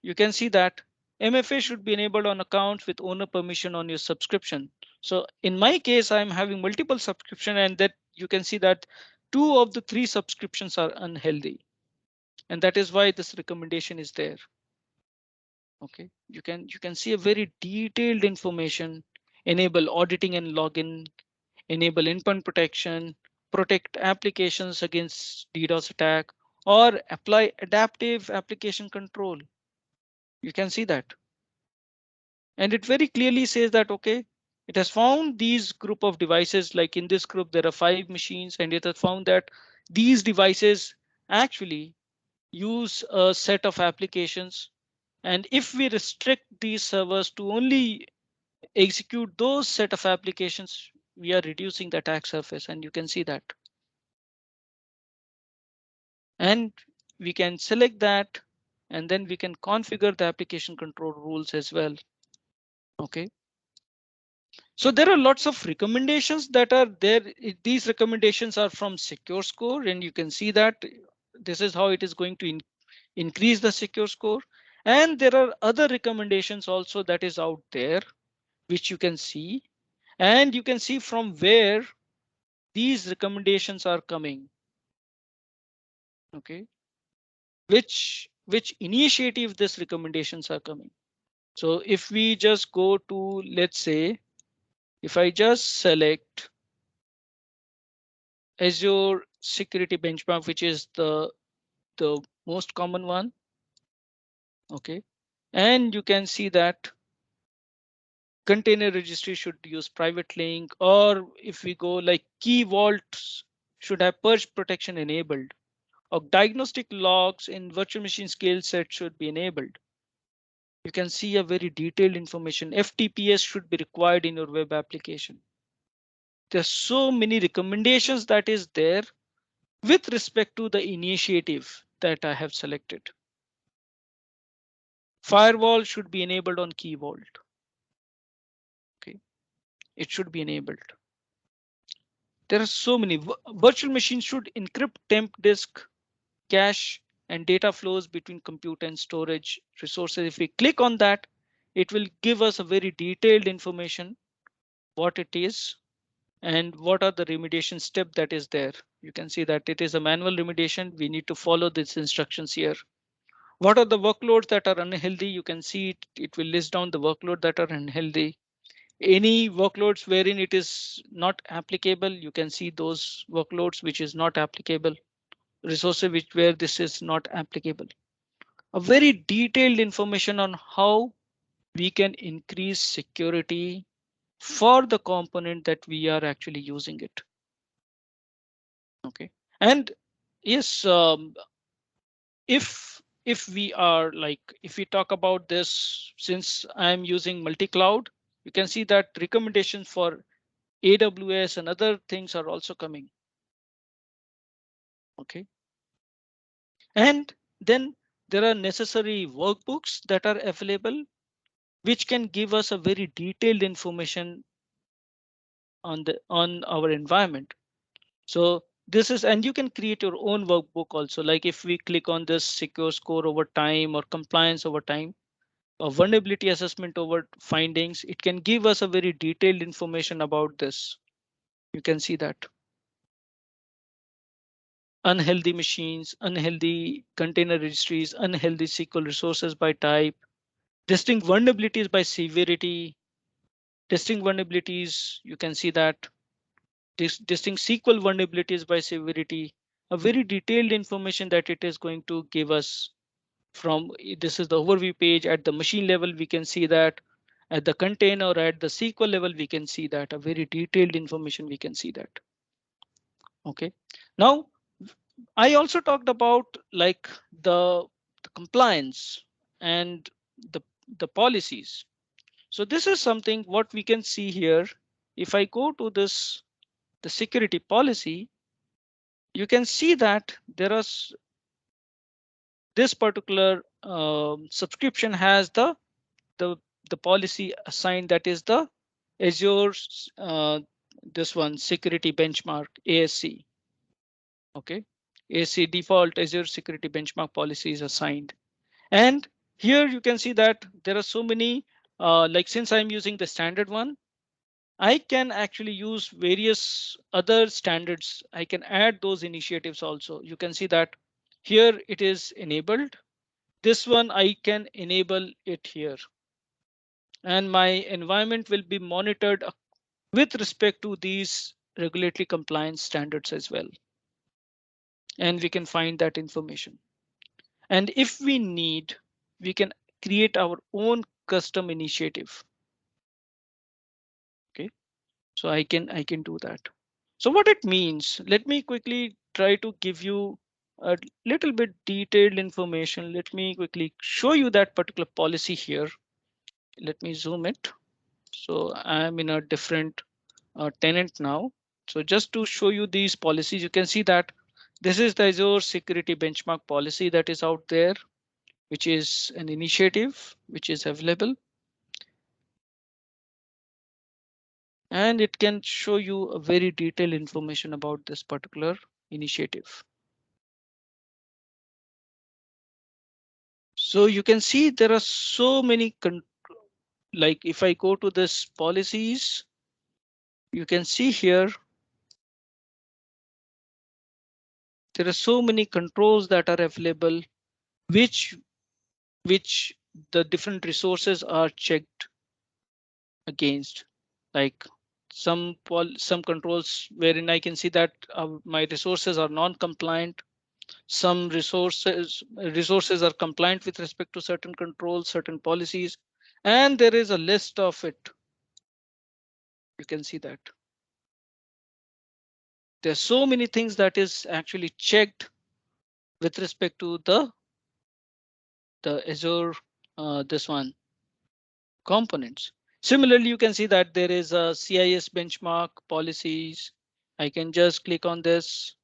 [SPEAKER 2] you can see that MFA should be enabled on accounts with owner permission on your subscription. So in my case, I'm having multiple subscription, and that you can see that 2 of the 3 subscriptions are unhealthy. And that is why this recommendation is there. Okay, you can see a very detailed information. Enable auditing and login, enable endpoint protection, protect applications against DDoS attack, or apply adaptive application control. You can see that. And it very clearly says that, okay, it has found these group of devices, like in this group, there are 5 machines, and it has found that these devices actually use a set of applications. And if we restrict these servers to only execute those set of applications, we are reducing the attack surface, and you can see that. And we can select that, and then we can configure the application control rules as well. Okay. So there are lots of recommendations that are there. These recommendations are from Secure Score, and you can see that this is how it is going to increase the secure score. And there are other recommendations also that is out there, which you can see, and you can see from where these recommendations are coming. Okay, which initiative these recommendations are coming. So if we just go to, let's say, if I just select Azure Security Benchmark, which is the most common one. Okay, and you can see that container registry should use private link, or if we go like key vaults should have purge protection enabled, or diagnostic logs in virtual machine scale set should be enabled. You can see a very detailed information. FTPS should be required in your web application. There's so many recommendations that is there with respect to the initiative that I have selected. Firewall should be enabled on Key Vault. Okay, it should be enabled. There are so many. Virtual machines should encrypt temp disk, cache, and data flows between compute and storage resources. If we click on that, it will give us a very detailed information, what it is and what are the remediation step that is there. You can see that it is a manual remediation. We need to follow these instructions here. What are the workloads that are unhealthy? You can see it will list down the workload that are unhealthy. Any workloads wherein it is not applicable, you can see those workloads which is not applicable, resources which where this is not applicable. A very detailed information on how we can increase security for the component that we are actually using it. Okay, and yes, if we are like, if we talk about this, since I'm using multi-cloud, you can see that recommendations for AWS and other things are also coming. Okay, and then there are necessary workbooks that are available, which can give us a very detailed information on our environment. So this is, and you can create your own workbook also. Like if we click on this secure score over time or compliance over time, or vulnerability assessment over findings, it can give us a very detailed information about this. You can see that. unhealthy machines, unhealthy container registries, unhealthy SQL resources by type, distinct vulnerabilities by severity, distinct vulnerabilities, you can see that distinct SQL vulnerabilities by severity, a very detailed information that it is going to give us from this is the overview page. At the machine level, we can see that at the container or at the SQL level, we can see that a very detailed information we can see that. OK, now I also talked about like the compliance and the the policies. So this is something what we can see here. If I go to the security policy, you can see that there are this particular subscription has the the policy assigned, that is the Azure this one security benchmark ASC. OK, ASC default Azure security benchmark policy is assigned. And here you can see that there are so many like since I'm using the standard one, I can actually use various other standards. I can add those initiatives also. You can see that here it is enabled. This one I can enable it here. And my environment will be monitored with respect to these regulatory compliance standards as well. And we can find that information. And if we need, we can create our own custom initiative. OK, so I can do that. So what it means, let me quickly try to give you a little bit detailed information. Let me quickly show you that particular policy here. Let me zoom it. So I'm in a different tenant now. So just to show you these policies, you can see that this is the Azure security benchmark policy that is out there, which is an initiative which is available. And it can show you a very detailed information about this particular initiative. So you can see there are so many, like if I go to this policies, you can see here there are so many controls that are available, which the different resources are checked against. Like some controls wherein I can see that my resources are non-compliant. Some resources are compliant with respect to certain controls, certain policies, and there is a list of it. You can see that there's so many things that is actually checked with respect to the Azure this one components. Similarly, you can see that there is a CIS benchmark policies. I can just click on this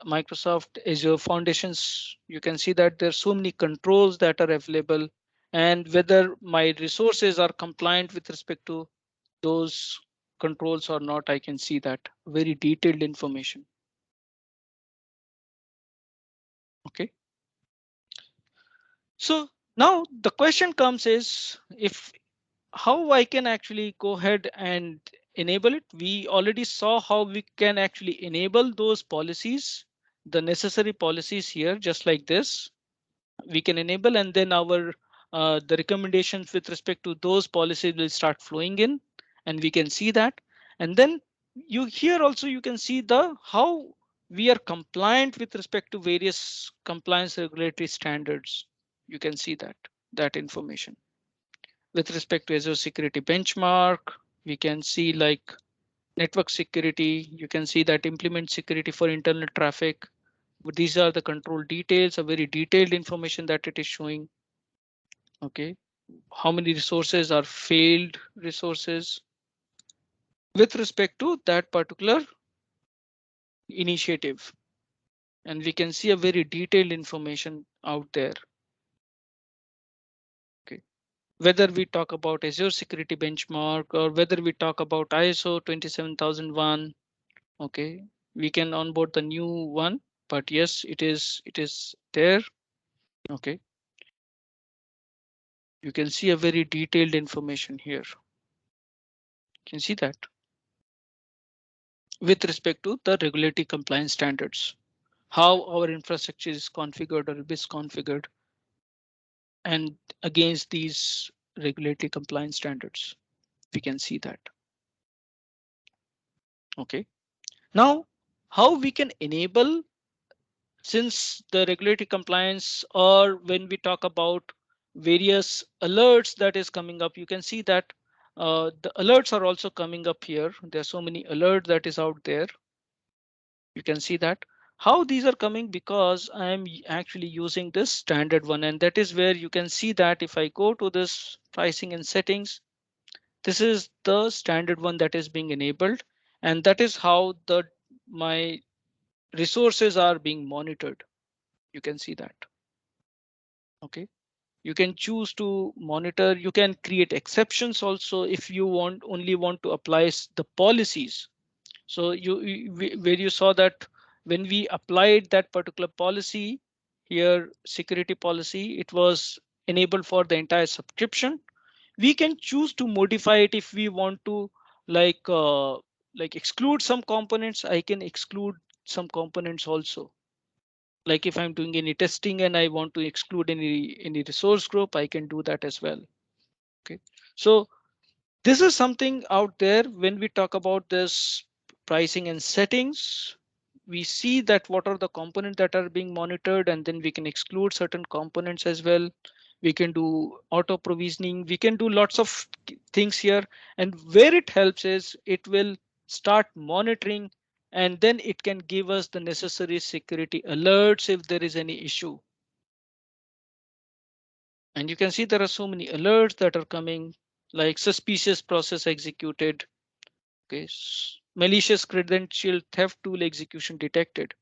[SPEAKER 2] Microsoft Azure Foundations. You can see that there's so many controls that are available, and whether my resources are compliant with respect to those controls or not, I can see that very detailed information. OK, so now the question comes is if how I can actually go ahead and enable it. We already saw how we can actually enable those policies, the necessary policies here, just like this. We can enable, and then our the recommendations with respect to those policies will start flowing in, and we can see that. And then you here also you can see the how we are compliant with respect to various compliance regulatory standards. You can see that information. With respect to Azure security benchmark, we can see like network security. You can see that implement security for internal traffic. But these are the control details, a very detailed information that it is showing. OK, how many resources are failed resources with respect to that particular initiative. And we can see a very detailed information out there. OK, whether we talk about Azure security benchmark or whether we talk about ISO 27001. OK, we can onboard the new one, but yes, it is there. OK, you can see a very detailed information here. You can see that. with respect to the regulatory compliance standards, how our infrastructure is configured or misconfigured, and against these regulatory compliance standards, we can see that. Okay. Now, how we can enable, since the regulatory compliance, or when we talk about various alerts that is coming up, you can see that the alerts are also coming up here. There are so many alerts that is out there. You can see that how these are coming because I am actually using this standard one, and that is where you can see that if I go to this pricing and settings, this is the standard one that is being enabled, and that is how the my resources are being monitored. You can see that. Okay. You can choose to monitor. You can create exceptions also if you only want to apply the policies. So where you saw that when we applied that particular policy here, security policy, it was enabled for the entire subscription. We can choose to modify it if we want to, like exclude some components. I can exclude some components also. Like if I'm doing any testing and I want to exclude any resource group, I can do that as well. Okay, so this is something out there. When we talk about this pricing and settings, we see that what are the components that are being monitored, and then we can exclude certain components as well. We can do auto provisioning. We can do lots of things here. And where it helps is it will start monitoring, and then it can give us the necessary security alerts if there is any issue. And you can see there are so many alerts that are coming, like suspicious process executed. Okay, malicious credential theft tool execution detected.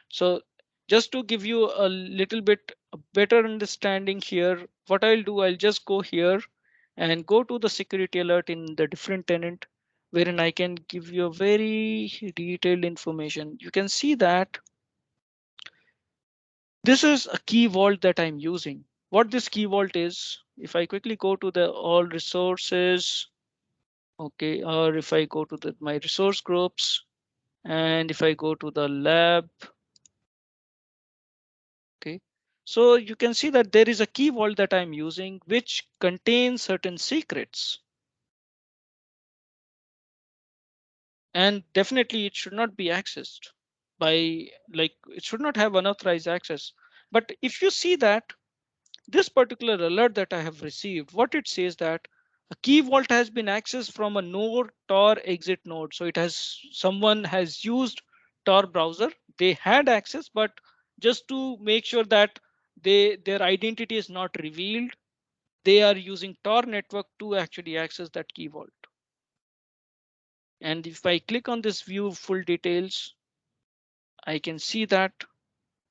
[SPEAKER 2] So just to give you a little bit a better understanding here, what I'll do, I'll just go here and go to the security alert in the different tenant, wherein I can give you a very detailed information. You can see that this is a key vault that I'm using. What this key vault is, if I quickly go to the all resources, okay, or if I go to my resource groups, and if I go to the lab, okay, so you can see that there is a key vault that I'm using which contains certain secrets. And definitely it should not be accessed by, like, it should not have unauthorized access. But if you see that this particular alert that I have received, what it says that a key vault has been accessed from a node Tor exit node. So it has, someone has used Tor browser. They had access, but just to make sure that their identity is not revealed, they are using Tor network to actually access that key vault. And if I click on this view full details, I can see that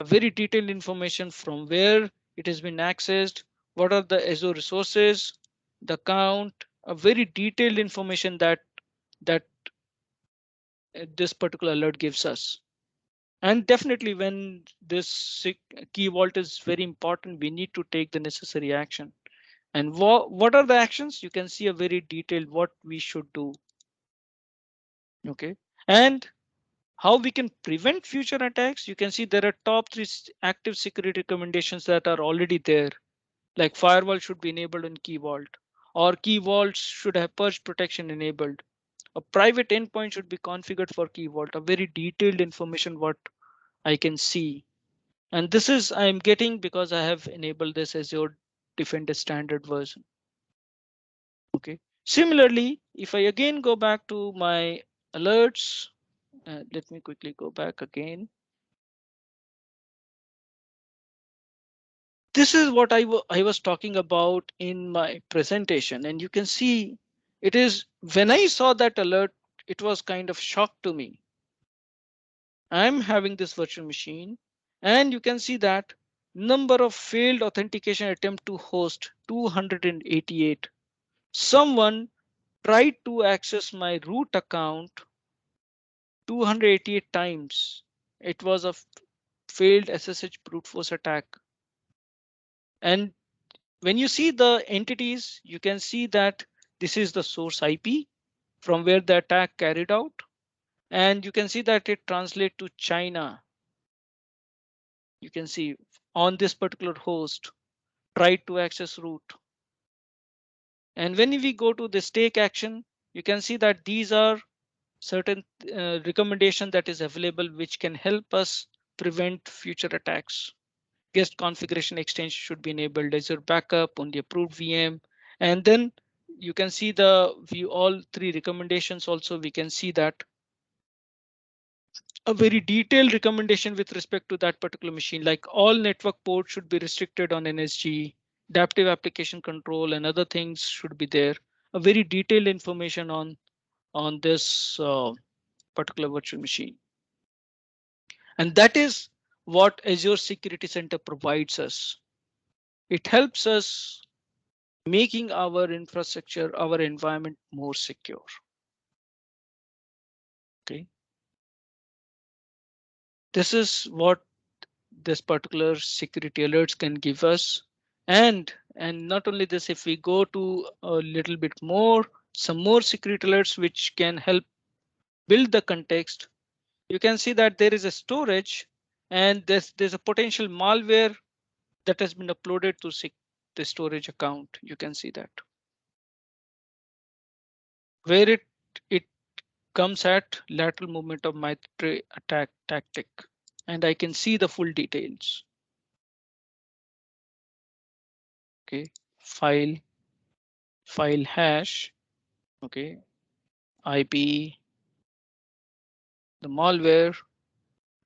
[SPEAKER 2] a very detailed information from where it has been accessed, what are the Azure resources, the count, a very detailed information that this particular alert gives us. And definitely when this key vault is very important, we need to take the necessary action. And what are the actions? You can see a very detailed what we should do. Okay, and how we can prevent future attacks. You can see there are top 3 active security recommendations that are already there. Like firewall should be enabled in key vault, or key vaults should have purge protection enabled. A private endpoint should be configured for key vault. A very detailed information what I can see. And this is I'm getting because I have enabled this as your Defender standard version. Okay. Similarly, if I again go back to my alerts, let me quickly go back again. This is what I was talking about in my presentation, and you can see it is when I saw that alert, it was kind of shock to me. I'm having this virtual machine, and you can see that number of failed authentication attempt to host 288. Someone tried to access my root account 288 times. It was a failed SSH brute force attack. And when you see the entities, you can see that this is the source IP from where the attack carried out. and you can see that it translates to China. You can see on this particular host, try to access root. And when we go to this take action, you can see that these are certain recommendation that is available, which can help us prevent future attacks. Guest configuration extension should be enabled, Azure backup, only approved VM. And then you can see the view all three recommendations. Also, we can see that a very detailed recommendation with respect to that particular machine, like all network ports should be restricted on NSG, adaptive application control and other things should be there. A very detailed information on this particular virtual machine. And that is what Azure Security Center provides us. It helps us making our infrastructure, our environment more secure. Okay. This is what this particular security alerts can give us. And not only this, if we go to a little bit more, some more security alerts which can help build the context, you can see that there is a storage and there's a potential malware that has been uploaded to the storage account. You can see that where it comes at lateral movement of MITRE attack tactic, and I can see the full details. Okay, file hash, okay, IP, the malware,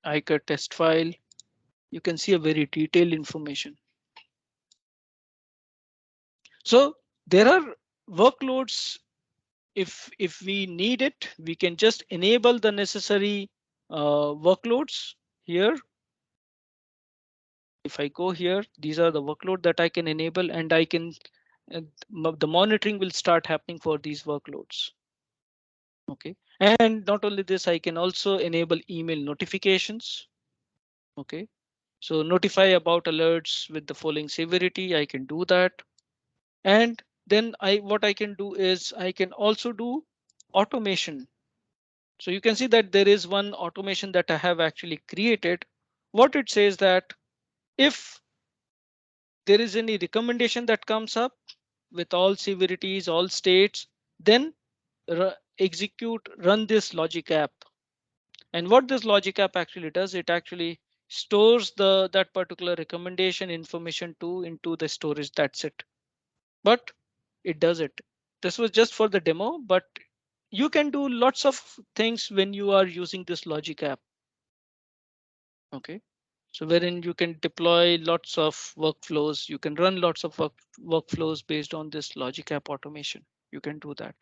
[SPEAKER 2] ICAR test file. You can see a very detailed information. So there are workloads. If we need it, we can just enable the necessary workloads here. If I go here, these are the workload that I can enable, and I can the monitoring will start happening for these workloads. Okay, and not only this, I can also enable email notifications. Okay, so notify about alerts with the following severity. I can do that, and then what I can do is I can also do automation. So you can see that there is one automation that I have actually created. What it says that if there is any recommendation that comes up with all severities, all states, then run this logic app. And what this logic app actually does, it actually stores that particular recommendation information into the storage. That's it. But it does it. This was just for the demo, but you can do lots of things when you are using this logic app. Okay. So wherein you can deploy lots of workflows, you can run lots of workflows based on this logic app automation. You can do that.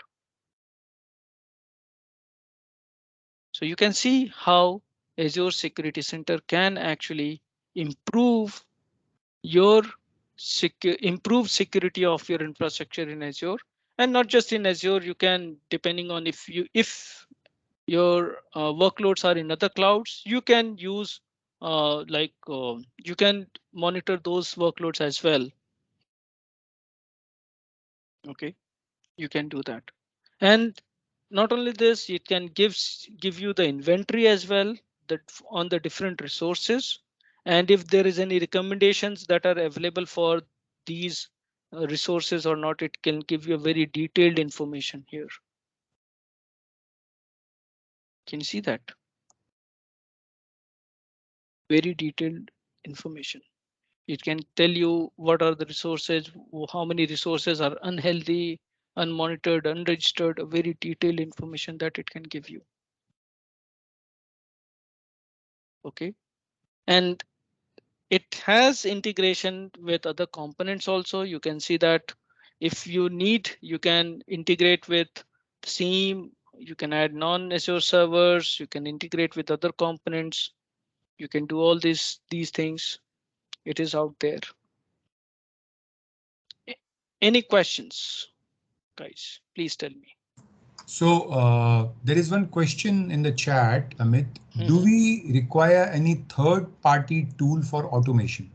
[SPEAKER 2] So you can see how Azure Security Center can actually improve your security of your infrastructure in Azure, and not just in Azure. You can, depending on if your workloads are in other clouds, you can use you can monitor those workloads as well. Okay, you can do that. And not only this, it can give you the inventory as well, that on the different resources. And if there is any recommendations that are available for these resources or not, it can give you a very detailed information here. Can you see that? Very detailed information. It can tell you what are the resources, how many resources are unhealthy, unmonitored, unregistered, a very detailed information that it can give you. Okay, and it has integration with other components also. You can see that if you need, you can integrate with SIEM, you can add non-Azure servers, you can integrate with other components, you can do all these things. It is out there. Any questions, guys? Please tell me.
[SPEAKER 1] So there is one question in the chat, Amit. Do we require any third-party tool for automation?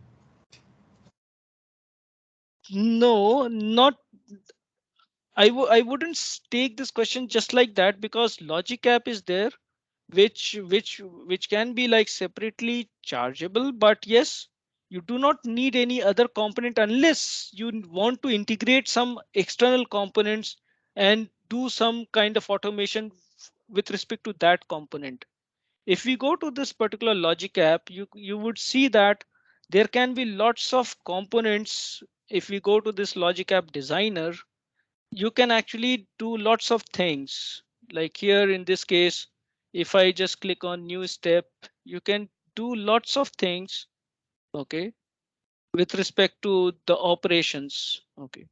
[SPEAKER 2] No, not. I wouldn't take this question just like that, because Logic App is there. which can be like separately chargeable, but yes, you do not need any other component unless you want to integrate some external components and do some kind of automation with respect to that component. If we go to this particular logic app, you would see that there can be lots of components. If we go to this logic app designer, you can actually do lots of things. Like here in this case, if I just click on new step, you can do lots of things, okay, with respect to the operations. Okay,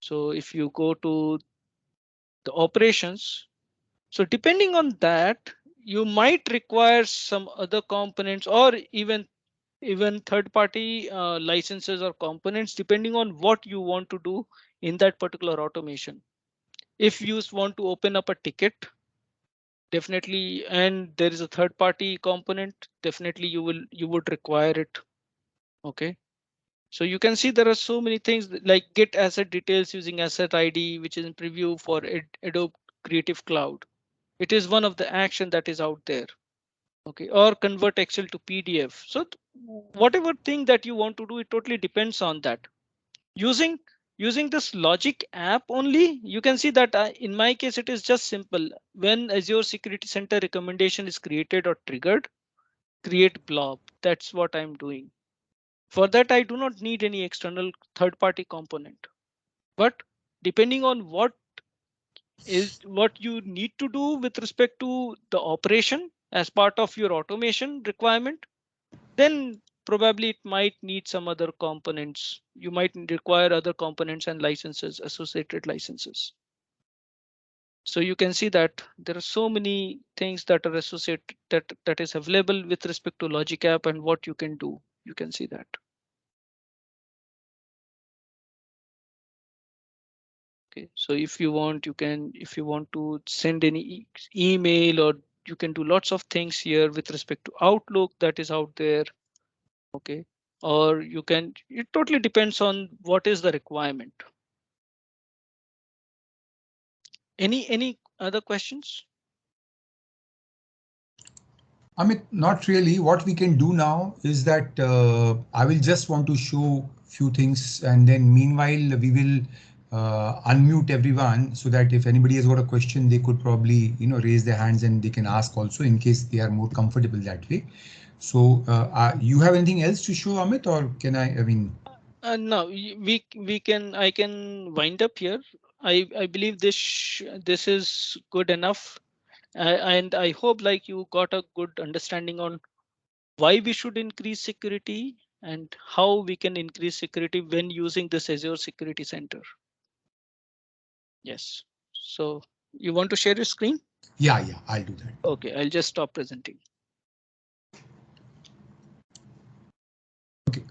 [SPEAKER 2] so if you go to the operations, so depending on that, you might require some other components or even third-party licenses or components, depending on what you want to do in that particular automation. If you want to open up a ticket, definitely, and there is a third-party component, definitely you would require it. Okay, so you can see there are so many things like get asset details using asset ID, which is in preview for Adobe Creative Cloud. It is one of the action that is out there. Okay, or convert Excel to PDF. So whatever thing that you want to do, it totally depends on that. Using this logic app only, you can see that in my case, it is just simple. When Azure Security Center recommendation is created or triggered, create blob. That's what I'm doing. For that, I do not need any external third-party component. But depending on what you need to do with respect to the operation as part of your automation requirement, then probably it might need some other components. You might require other components and licenses, associated licenses. So you can see that there are so many things that are associated that is available with respect to Logic App and what you can do. You can see that. Okay, so if you want, if you want to send any email, or you can do lots of things here with respect to Outlook that is out there. Okay, or you can, it totally depends on what is the requirement. Any other questions?
[SPEAKER 1] Amit, not really. What we can do now is that I will just want to show few things, and then meanwhile we will unmute everyone so that if anybody has got a question, they could probably raise their hands and they can ask also in case they are more comfortable that way. So you have anything else to show, Amit, or can I? I mean.
[SPEAKER 2] No, I can wind up here. I believe this is good enough, and I hope like you got a good understanding on why we should increase security and how we can increase security when using this Azure Security Center. Yes. So you want to share your screen?
[SPEAKER 1] Yeah, I'll do that.
[SPEAKER 2] Okay, I'll just stop presenting.
[SPEAKER 1] Okay,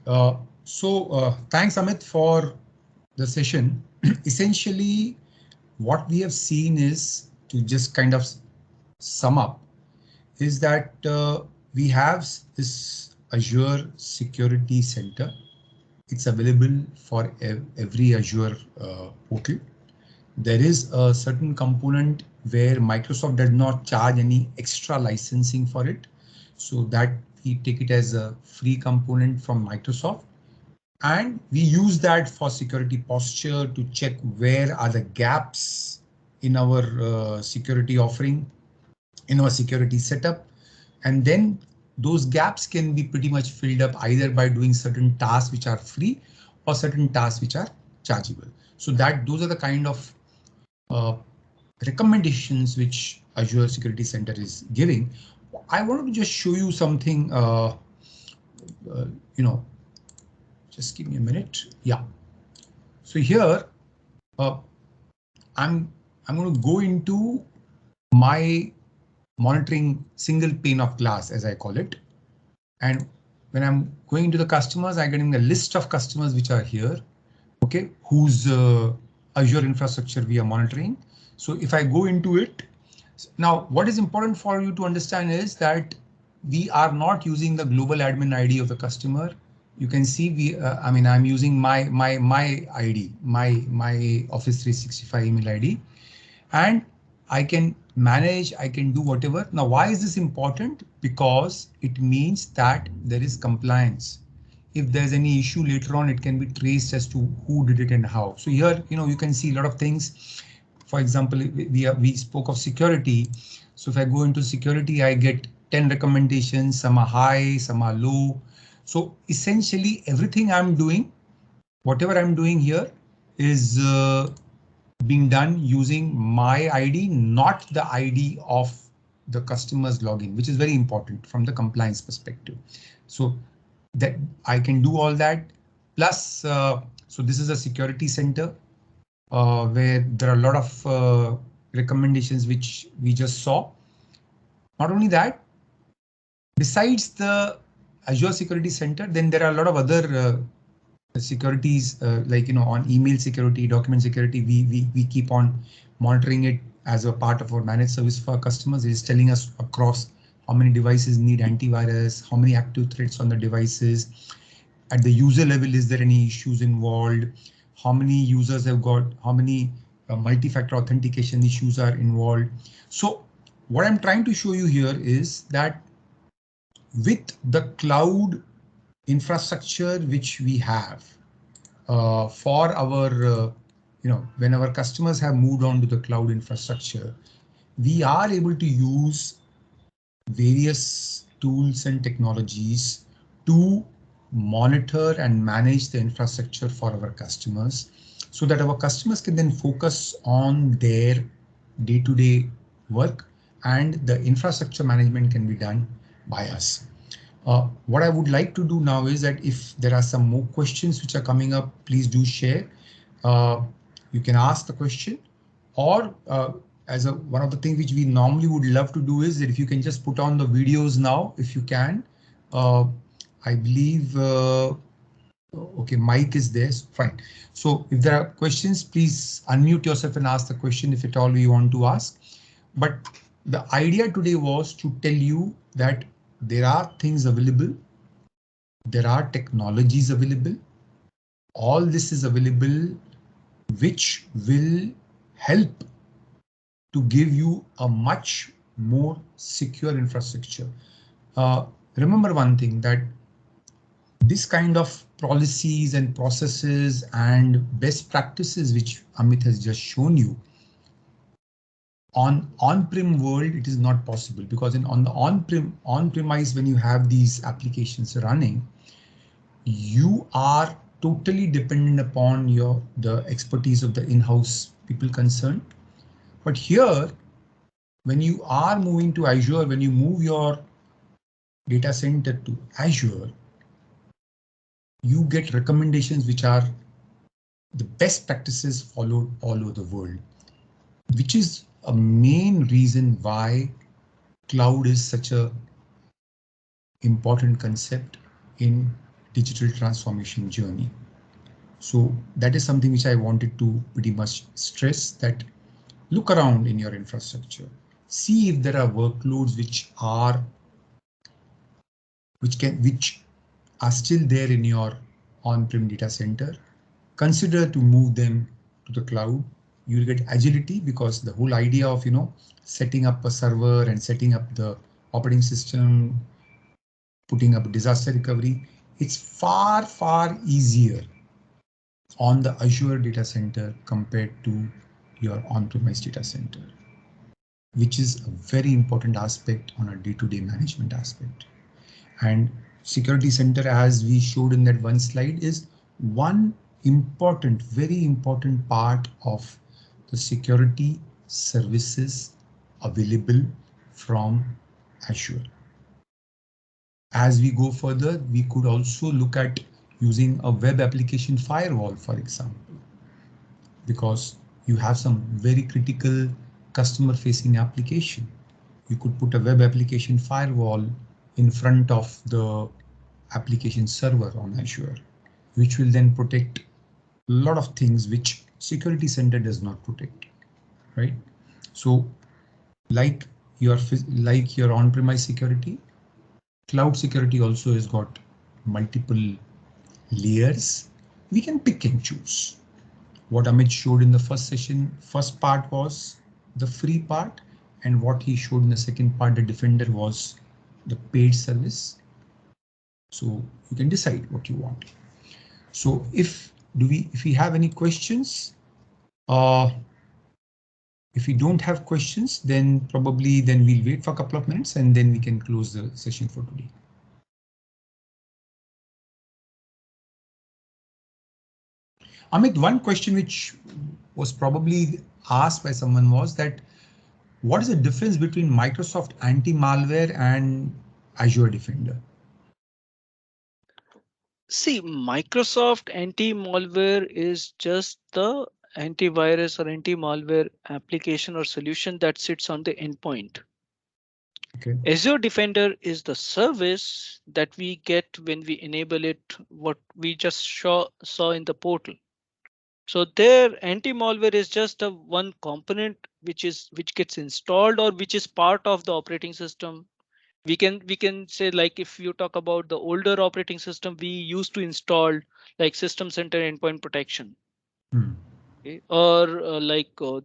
[SPEAKER 1] thanks, Amit, for the session. Essentially, what we have seen is, to just kind of sum up, is that we have this Azure Security Center. It's available for every Azure portal. There is a certain component where Microsoft does not charge any extra licensing for it, so that we take it as a free component from Microsoft. And we use that for security posture to check where are the gaps in our security offering, in our security setup. And then those gaps can be pretty much filled up either by doing certain tasks which are free or certain tasks which are chargeable. So those are the kind of recommendations which Azure Security Center is giving. I wanted to just show you something, just give me a minute. Yeah. So here, I'm going to go into my monitoring single pane of glass, as I call it. And when I'm going into the customers, I'm getting a list of customers which are here, okay, whose Azure infrastructure we are monitoring. So if I go into it, now what is important for you to understand is that we are not using the global admin ID of the customer. You can see I'm using my ID, my Office 365 email ID, and I can manage, I can do whatever. Now, why is this important? Because it means that there is compliance. If there's any issue later on, it can be traced as to who did it and how. So here, you can see a lot of things. For example, we spoke of security. So if I go into security, I get 10 recommendations, some are high, some are low. So essentially everything I'm doing, whatever I'm doing here is being done using my ID, not the ID of the customer's login, which is very important from the compliance perspective. So that I can do all that. Plus, so this is a security center where there are a lot of recommendations which we just saw. Not only that, besides the Azure Security Center, then there are a lot of other securities like on email security, document security. We keep on monitoring it as a part of our managed service for our customers. It is telling us across how many devices need antivirus, how many active threats on the devices. At the user level, is there any issues involved? How many users have got, how many multi-factor authentication issues are involved? So what I'm trying to show you here is that with the cloud infrastructure which we have for our, when our customers have moved on to the cloud infrastructure, we are able to use various tools and technologies to monitor and manage the infrastructure for our customers so that our customers can then focus on their day-to-day work and the infrastructure management can be done by us. What I would like to do now is that if there are some more questions which are coming up, please do share. You can ask the question, or one of the things which we normally would love to do is that if you can just put on the videos now, if you can. I believe, okay, Mike is there, so fine. So if there are questions, please unmute yourself and ask the question if at all you want to ask. But the idea today was to tell you that there are things available. There are technologies available. All this is available, which will help to give you a much more secure infrastructure. Remember one thing, that this kind of policies and processes and best practices which Amit has just shown you, on-prem world, it is not possible, because on the on-premise, when you have these applications running, you are totally dependent upon the expertise of the in-house people concerned. But here, when you are moving to Azure, when you move your data center to Azure, you get recommendations which are the best practices followed all over the world, which is a main reason why cloud is such a important concept in digital transformation journey. So that is something which I wanted to pretty much stress, that look around in your infrastructure, see if there are workloads which are still there in your on-prem data center. Consider to move them to the cloud. You'll get agility, because the whole idea of setting up a server and setting up the operating system, putting up disaster recovery, it's far easier on the Azure data center compared to your on-premise data center, which is a very important aspect on a day-to-day management aspect. And security center, as we showed in that one slide, is one important, very important part of the security services available from Azure. As we go further, we could also look at using a web application firewall, for example, because you have some very critical customer facing application. You could put a web application firewall in front of the application server on Azure, which will then protect a lot of things which security center does not protect, right? So like your on-premise security, cloud security also has got multiple layers. We can pick and choose. What Amit showed in the first session, first part was the free part, and what he showed in the second part, the Defender, was the paid service. So you can decide what you want. So if we have any questions, if we don't have questions, then probably we'll wait for a couple of minutes and then we can close the session for today. Amit, one question which was probably asked by someone was that what is the difference between Microsoft anti-malware and Azure Defender?
[SPEAKER 2] See, Microsoft anti-malware is just the antivirus or anti-malware application or solution that sits on the endpoint.
[SPEAKER 1] Okay.
[SPEAKER 2] Azure Defender is the service that we get when we enable it, what we just saw in the portal. So their anti-malware is just a one component which gets installed or which is part of the operating system. We can say, like, if you talk about the older operating system, we used to install like System Center Endpoint Protection. Okay. Or the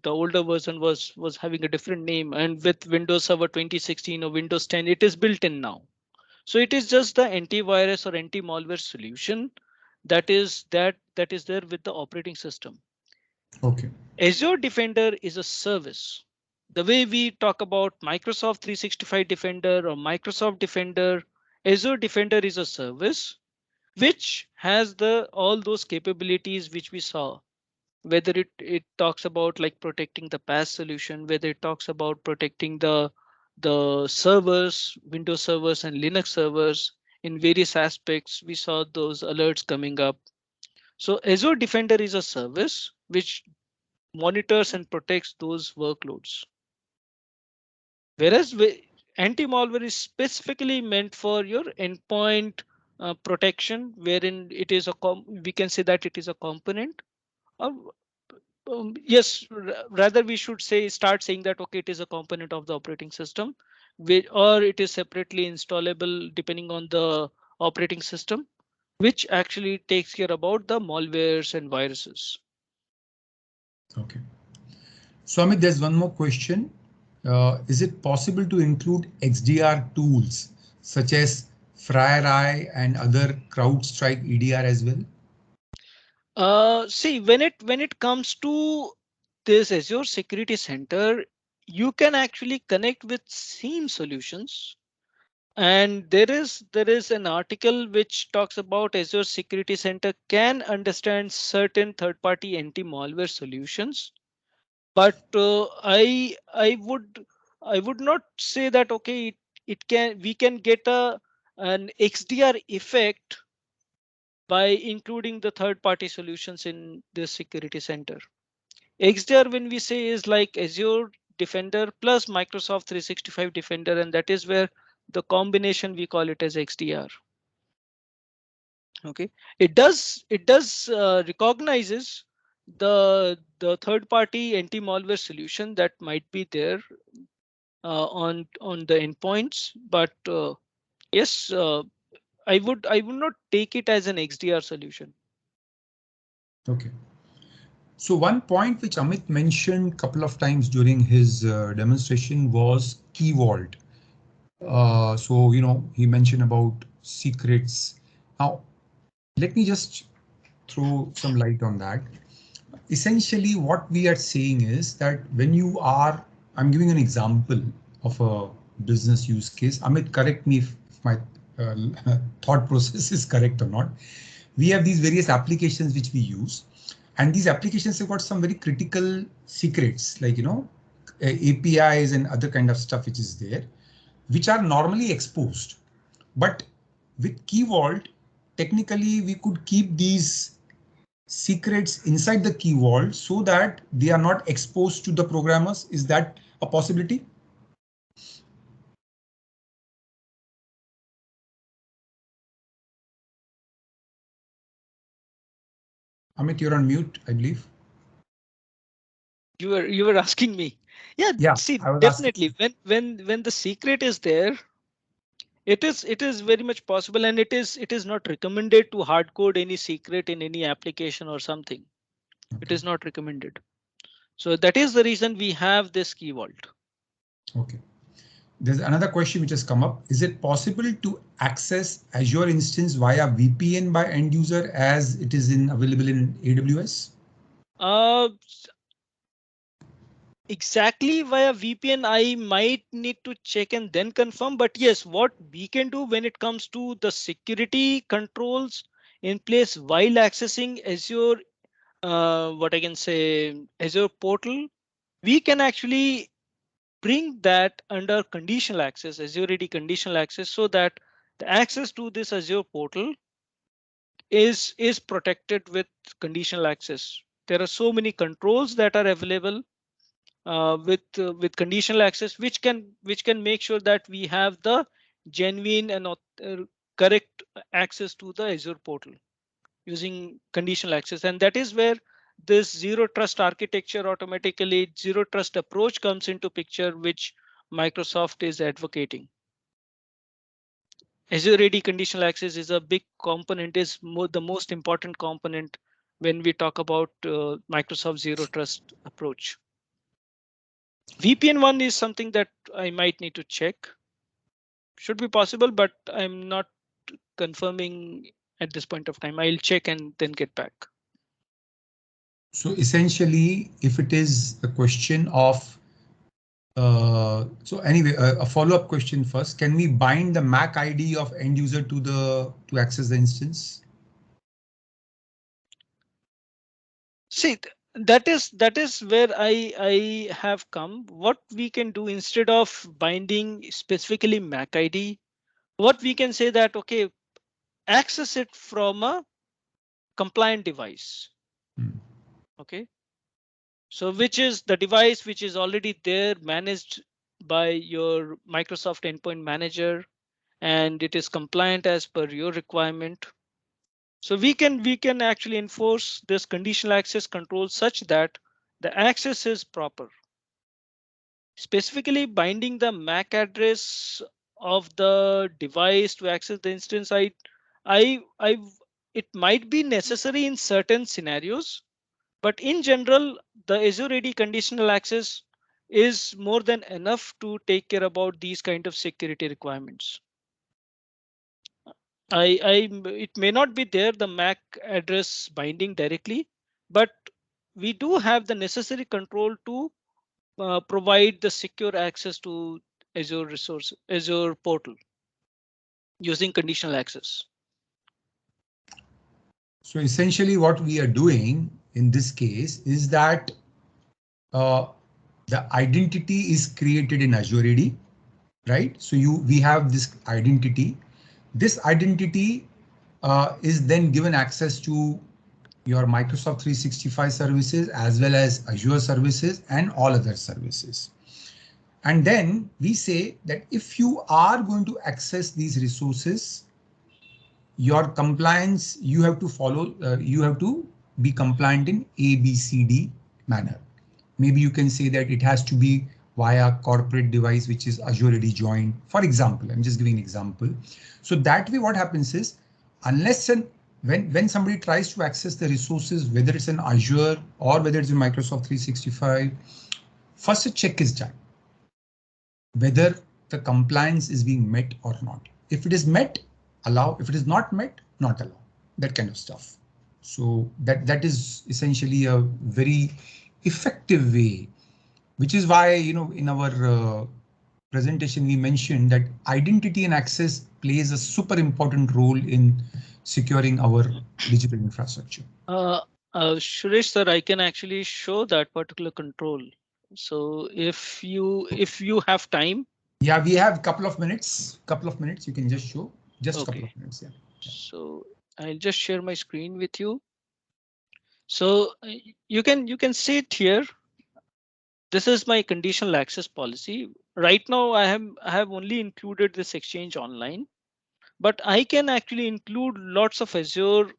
[SPEAKER 2] older version was having a different name, and with Windows Server 2016 or Windows 10, it is built in now. So it is just the antivirus or anti-malware solution that is there with the operating system.
[SPEAKER 1] Okay.
[SPEAKER 2] Azure Defender is a service. The way we talk about Microsoft 365 Defender or Microsoft Defender, Azure Defender is a service which has all those capabilities which we saw. Whether it talks about like protecting the PaaS solution, whether it talks about protecting the servers, Windows servers and Linux servers in various aspects, we saw those alerts coming up. So Azure Defender is a service which monitors and protects those workloads. Whereas anti-malware is specifically meant for your endpoint protection, wherein it is we can say that it is a component. Or yes, rather we should start saying that okay, it is a component of the operating system, or it is separately installable depending on the operating system, which actually takes care about the malwares and viruses.
[SPEAKER 1] Okay. So Amit, there's one more question. Is it possible to include XDR tools such as FireEye and other CrowdStrike EDR as well?
[SPEAKER 2] See, when it comes to this Azure Security Center, you can actually connect with SIEM solutions. And there is an article which talks about Azure Security Center can understand certain third-party anti-malware solutions. But I would not say that okay, we can get an XDR effect by including the third-party solutions in this security center. XDR, when we say, is like Azure Defender plus Microsoft 365 Defender, and that is where the combination we call it as XDR. Okay, it does recognizes the third-party anti-malware solution that might be there on the endpoints, but yes, I would not take it as an XDR solution.
[SPEAKER 1] Okay. So one point which Amit mentioned a couple of times during his demonstration was Key Vault. So, he mentioned about secrets. Now, let me just throw some light on that. Essentially, what we are saying is that when I'm giving an example of a business use case. Amit, correct me if my thought process is correct or not. We have these various applications which we use, and these applications have got some very critical secrets, like, APIs and other kind of stuff which is there, which are normally exposed. But with Key Vault, technically we could keep these secrets inside the Key Vault so that they are not exposed to the programmers. Is that a possibility? Amit, you're on mute, I believe.
[SPEAKER 2] You were asking me. Yeah, see,
[SPEAKER 1] I was
[SPEAKER 2] definitely
[SPEAKER 1] asking.
[SPEAKER 2] when the secret is there, it is very much possible, and it is not recommended to hard code any secret in any application or something. It
[SPEAKER 1] Okay.
[SPEAKER 2] is not recommended. So that is the reason we have this key vault.
[SPEAKER 1] Okay. There's another question which has come up. Is it possible to access Azure instance via VPN by end user as it is available in AWS?
[SPEAKER 2] Exactly via VPN, I might need to check and then confirm. But yes, what we can do when it comes to the security controls in place while accessing Azure, what I can say, Azure portal, we can actually bring that under conditional access, Azure AD conditional access, so that the access to this Azure portal is protected with conditional access. There are so many controls that are available with conditional access, which can make sure that we have the genuine and correct access to the Azure portal using conditional access. And that is where this zero trust architecture, automatically zero trust approach comes into picture, which Microsoft is advocating. Azure AD conditional access is a big component, is the most important component when we talk about Microsoft zero trust approach. VPN one is something that I might need to check. Should be possible, but I'm not confirming at this point of time. I'll check and then get back.
[SPEAKER 1] So essentially, if it is a question of so anyway, a follow-up question first. Can we bind the MAC ID of end user to access the instance?
[SPEAKER 2] See, that is where I have come. What we can do instead of binding specifically MAC ID, what we can say that, okay, access it from a compliant device. Okay. So which is the device which is already there, managed by your Microsoft Endpoint Manager, and it is compliant as per your requirement. So we can actually enforce this conditional access control such that the access is proper. Specifically binding the MAC address of the device to access the instance, I it might be necessary in certain scenarios, but in general, the Azure AD conditional access is more than enough to take care about these kind of security requirements. It may not be there, the MAC address binding directly, but we do have the necessary control to provide the secure access to Azure portal using conditional access.
[SPEAKER 1] So essentially what we are doing in this case is that the identity is created in Azure AD, right? So we have this identity. This identity is then given access to your Microsoft 365 services as well as Azure services and all other services. And then we say that if you are going to access these resources, your compliance, you have to follow, you have to be compliant in ABCD manner. Maybe you can say that it has to be via corporate device, which is Azure AD join. For example, I'm just giving an example. So that way what happens is, unless and when somebody tries to access the resources, whether it's in Azure or whether it's in Microsoft 365, first a check is done whether the compliance is being met or not. If it is met, allow. If it is not met, not allow. That kind of stuff. So that is essentially a very effective way, which is why, you know, in our presentation we mentioned that identity and access plays a super important role in securing our digital infrastructure.
[SPEAKER 2] Suresh sir, I can actually show that particular control. So if you have time.
[SPEAKER 1] Yeah, we have couple of minutes. You can just show just couple
[SPEAKER 2] Okay.
[SPEAKER 1] of minutes. Yeah.
[SPEAKER 2] So I'll just share my screen with you. So you can see it here. This is my conditional access policy. Right now, I have only included this Exchange Online, but I can actually include lots of Azure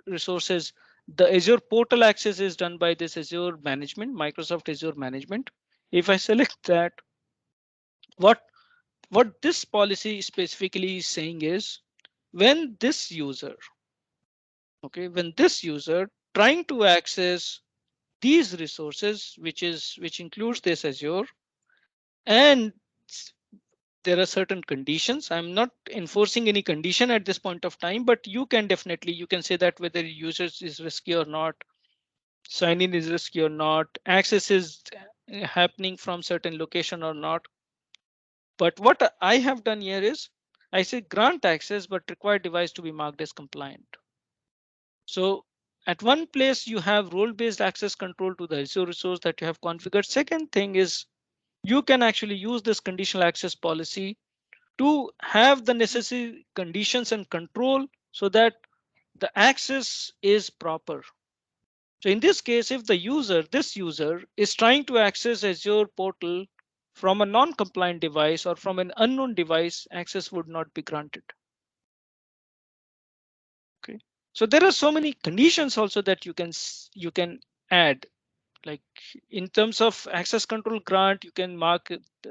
[SPEAKER 2] resources. The Azure portal access is done by this Azure management, Microsoft Azure management. If I select that, what this policy specifically is saying is when this user, okay, when this user trying to access these resources, which includes this Azure, and there are certain conditions. I'm not enforcing any condition at this point of time, but you can say that whether users is risky or not, sign in is risky or not, access is happening from certain location or not. But what I have done here is I say grant access, but require device to be marked as compliant. So at one place you have role-based access control to the Azure resource that you have configured. Second thing is you can actually use this conditional access policy to have the necessary conditions and control so that the access is proper. So in this case, if this user is trying to access Azure portal from a non-compliant device or from an unknown device, access would not be granted. Okay, so there are so many conditions also that you can add. Like in terms of access control grant, you can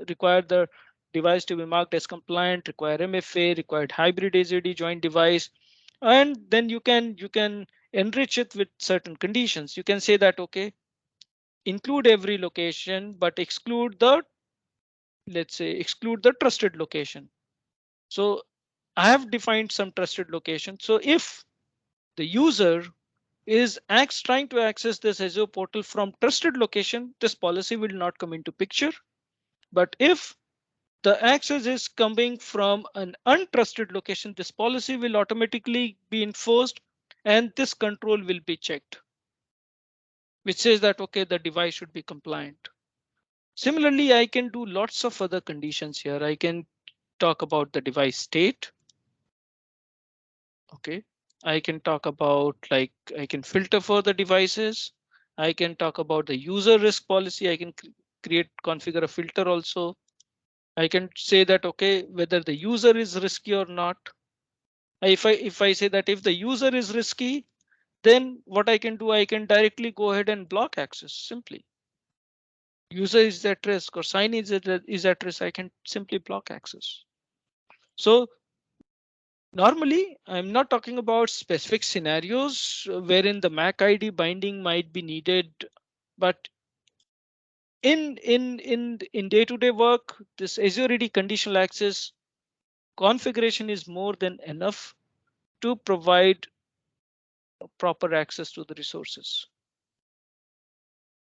[SPEAKER 2] require the device to be marked as compliant, require MFA, required hybrid AZD joint device, and then you can enrich it with certain conditions. You can say that, okay, include every location, but exclude the, let's say, exclude the trusted location. So I have defined some trusted location. So if the user is trying to access this Azure portal from trusted location, this policy will not come into picture. But if the access is coming from an untrusted location, this policy will automatically be enforced and this control will be checked, which says that, okay, the device should be compliant. Similarly, I can do lots of other conditions here. I can talk about the device state. Okay, I can talk about, like, I can filter for the devices. I can talk about the user risk policy. I can configure a filter also. I can say that, okay, whether the user is risky or not. If I say that if the user is risky, then what I can do, I can directly go ahead and block access simply. User is at risk or sign is at risk, I can simply block access. So normally, I'm not talking about specific scenarios wherein the MAC ID binding might be needed, but in day-to-day work, this Azure AD conditional access configuration is more than enough to provide proper access to the resources.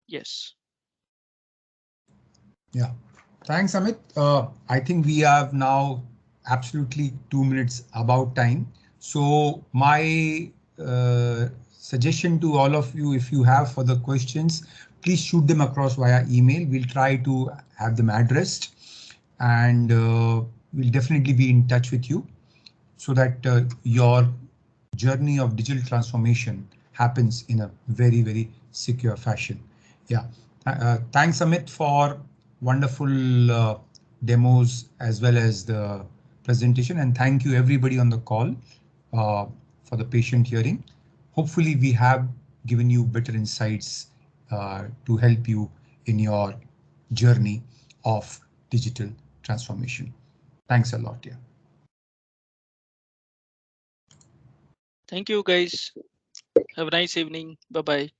[SPEAKER 2] Yes.
[SPEAKER 1] Yeah, thanks, Amit. I think we have now absolutely 2 minutes about time. So my suggestion to all of you, if you have further questions, please shoot them across via email. We'll try to have them addressed, and we'll definitely be in touch with you so that your journey of digital transformation happens in a very, very secure fashion. Yeah. Thanks, Amit, for wonderful demos as well as the presentation. And thank you everybody on the call for the patient hearing. Hopefully we have given you better insights to help you in your journey of digital transformation. Thanks a lot. Yeah.
[SPEAKER 2] Thank you, guys. Have a nice evening. Bye-bye.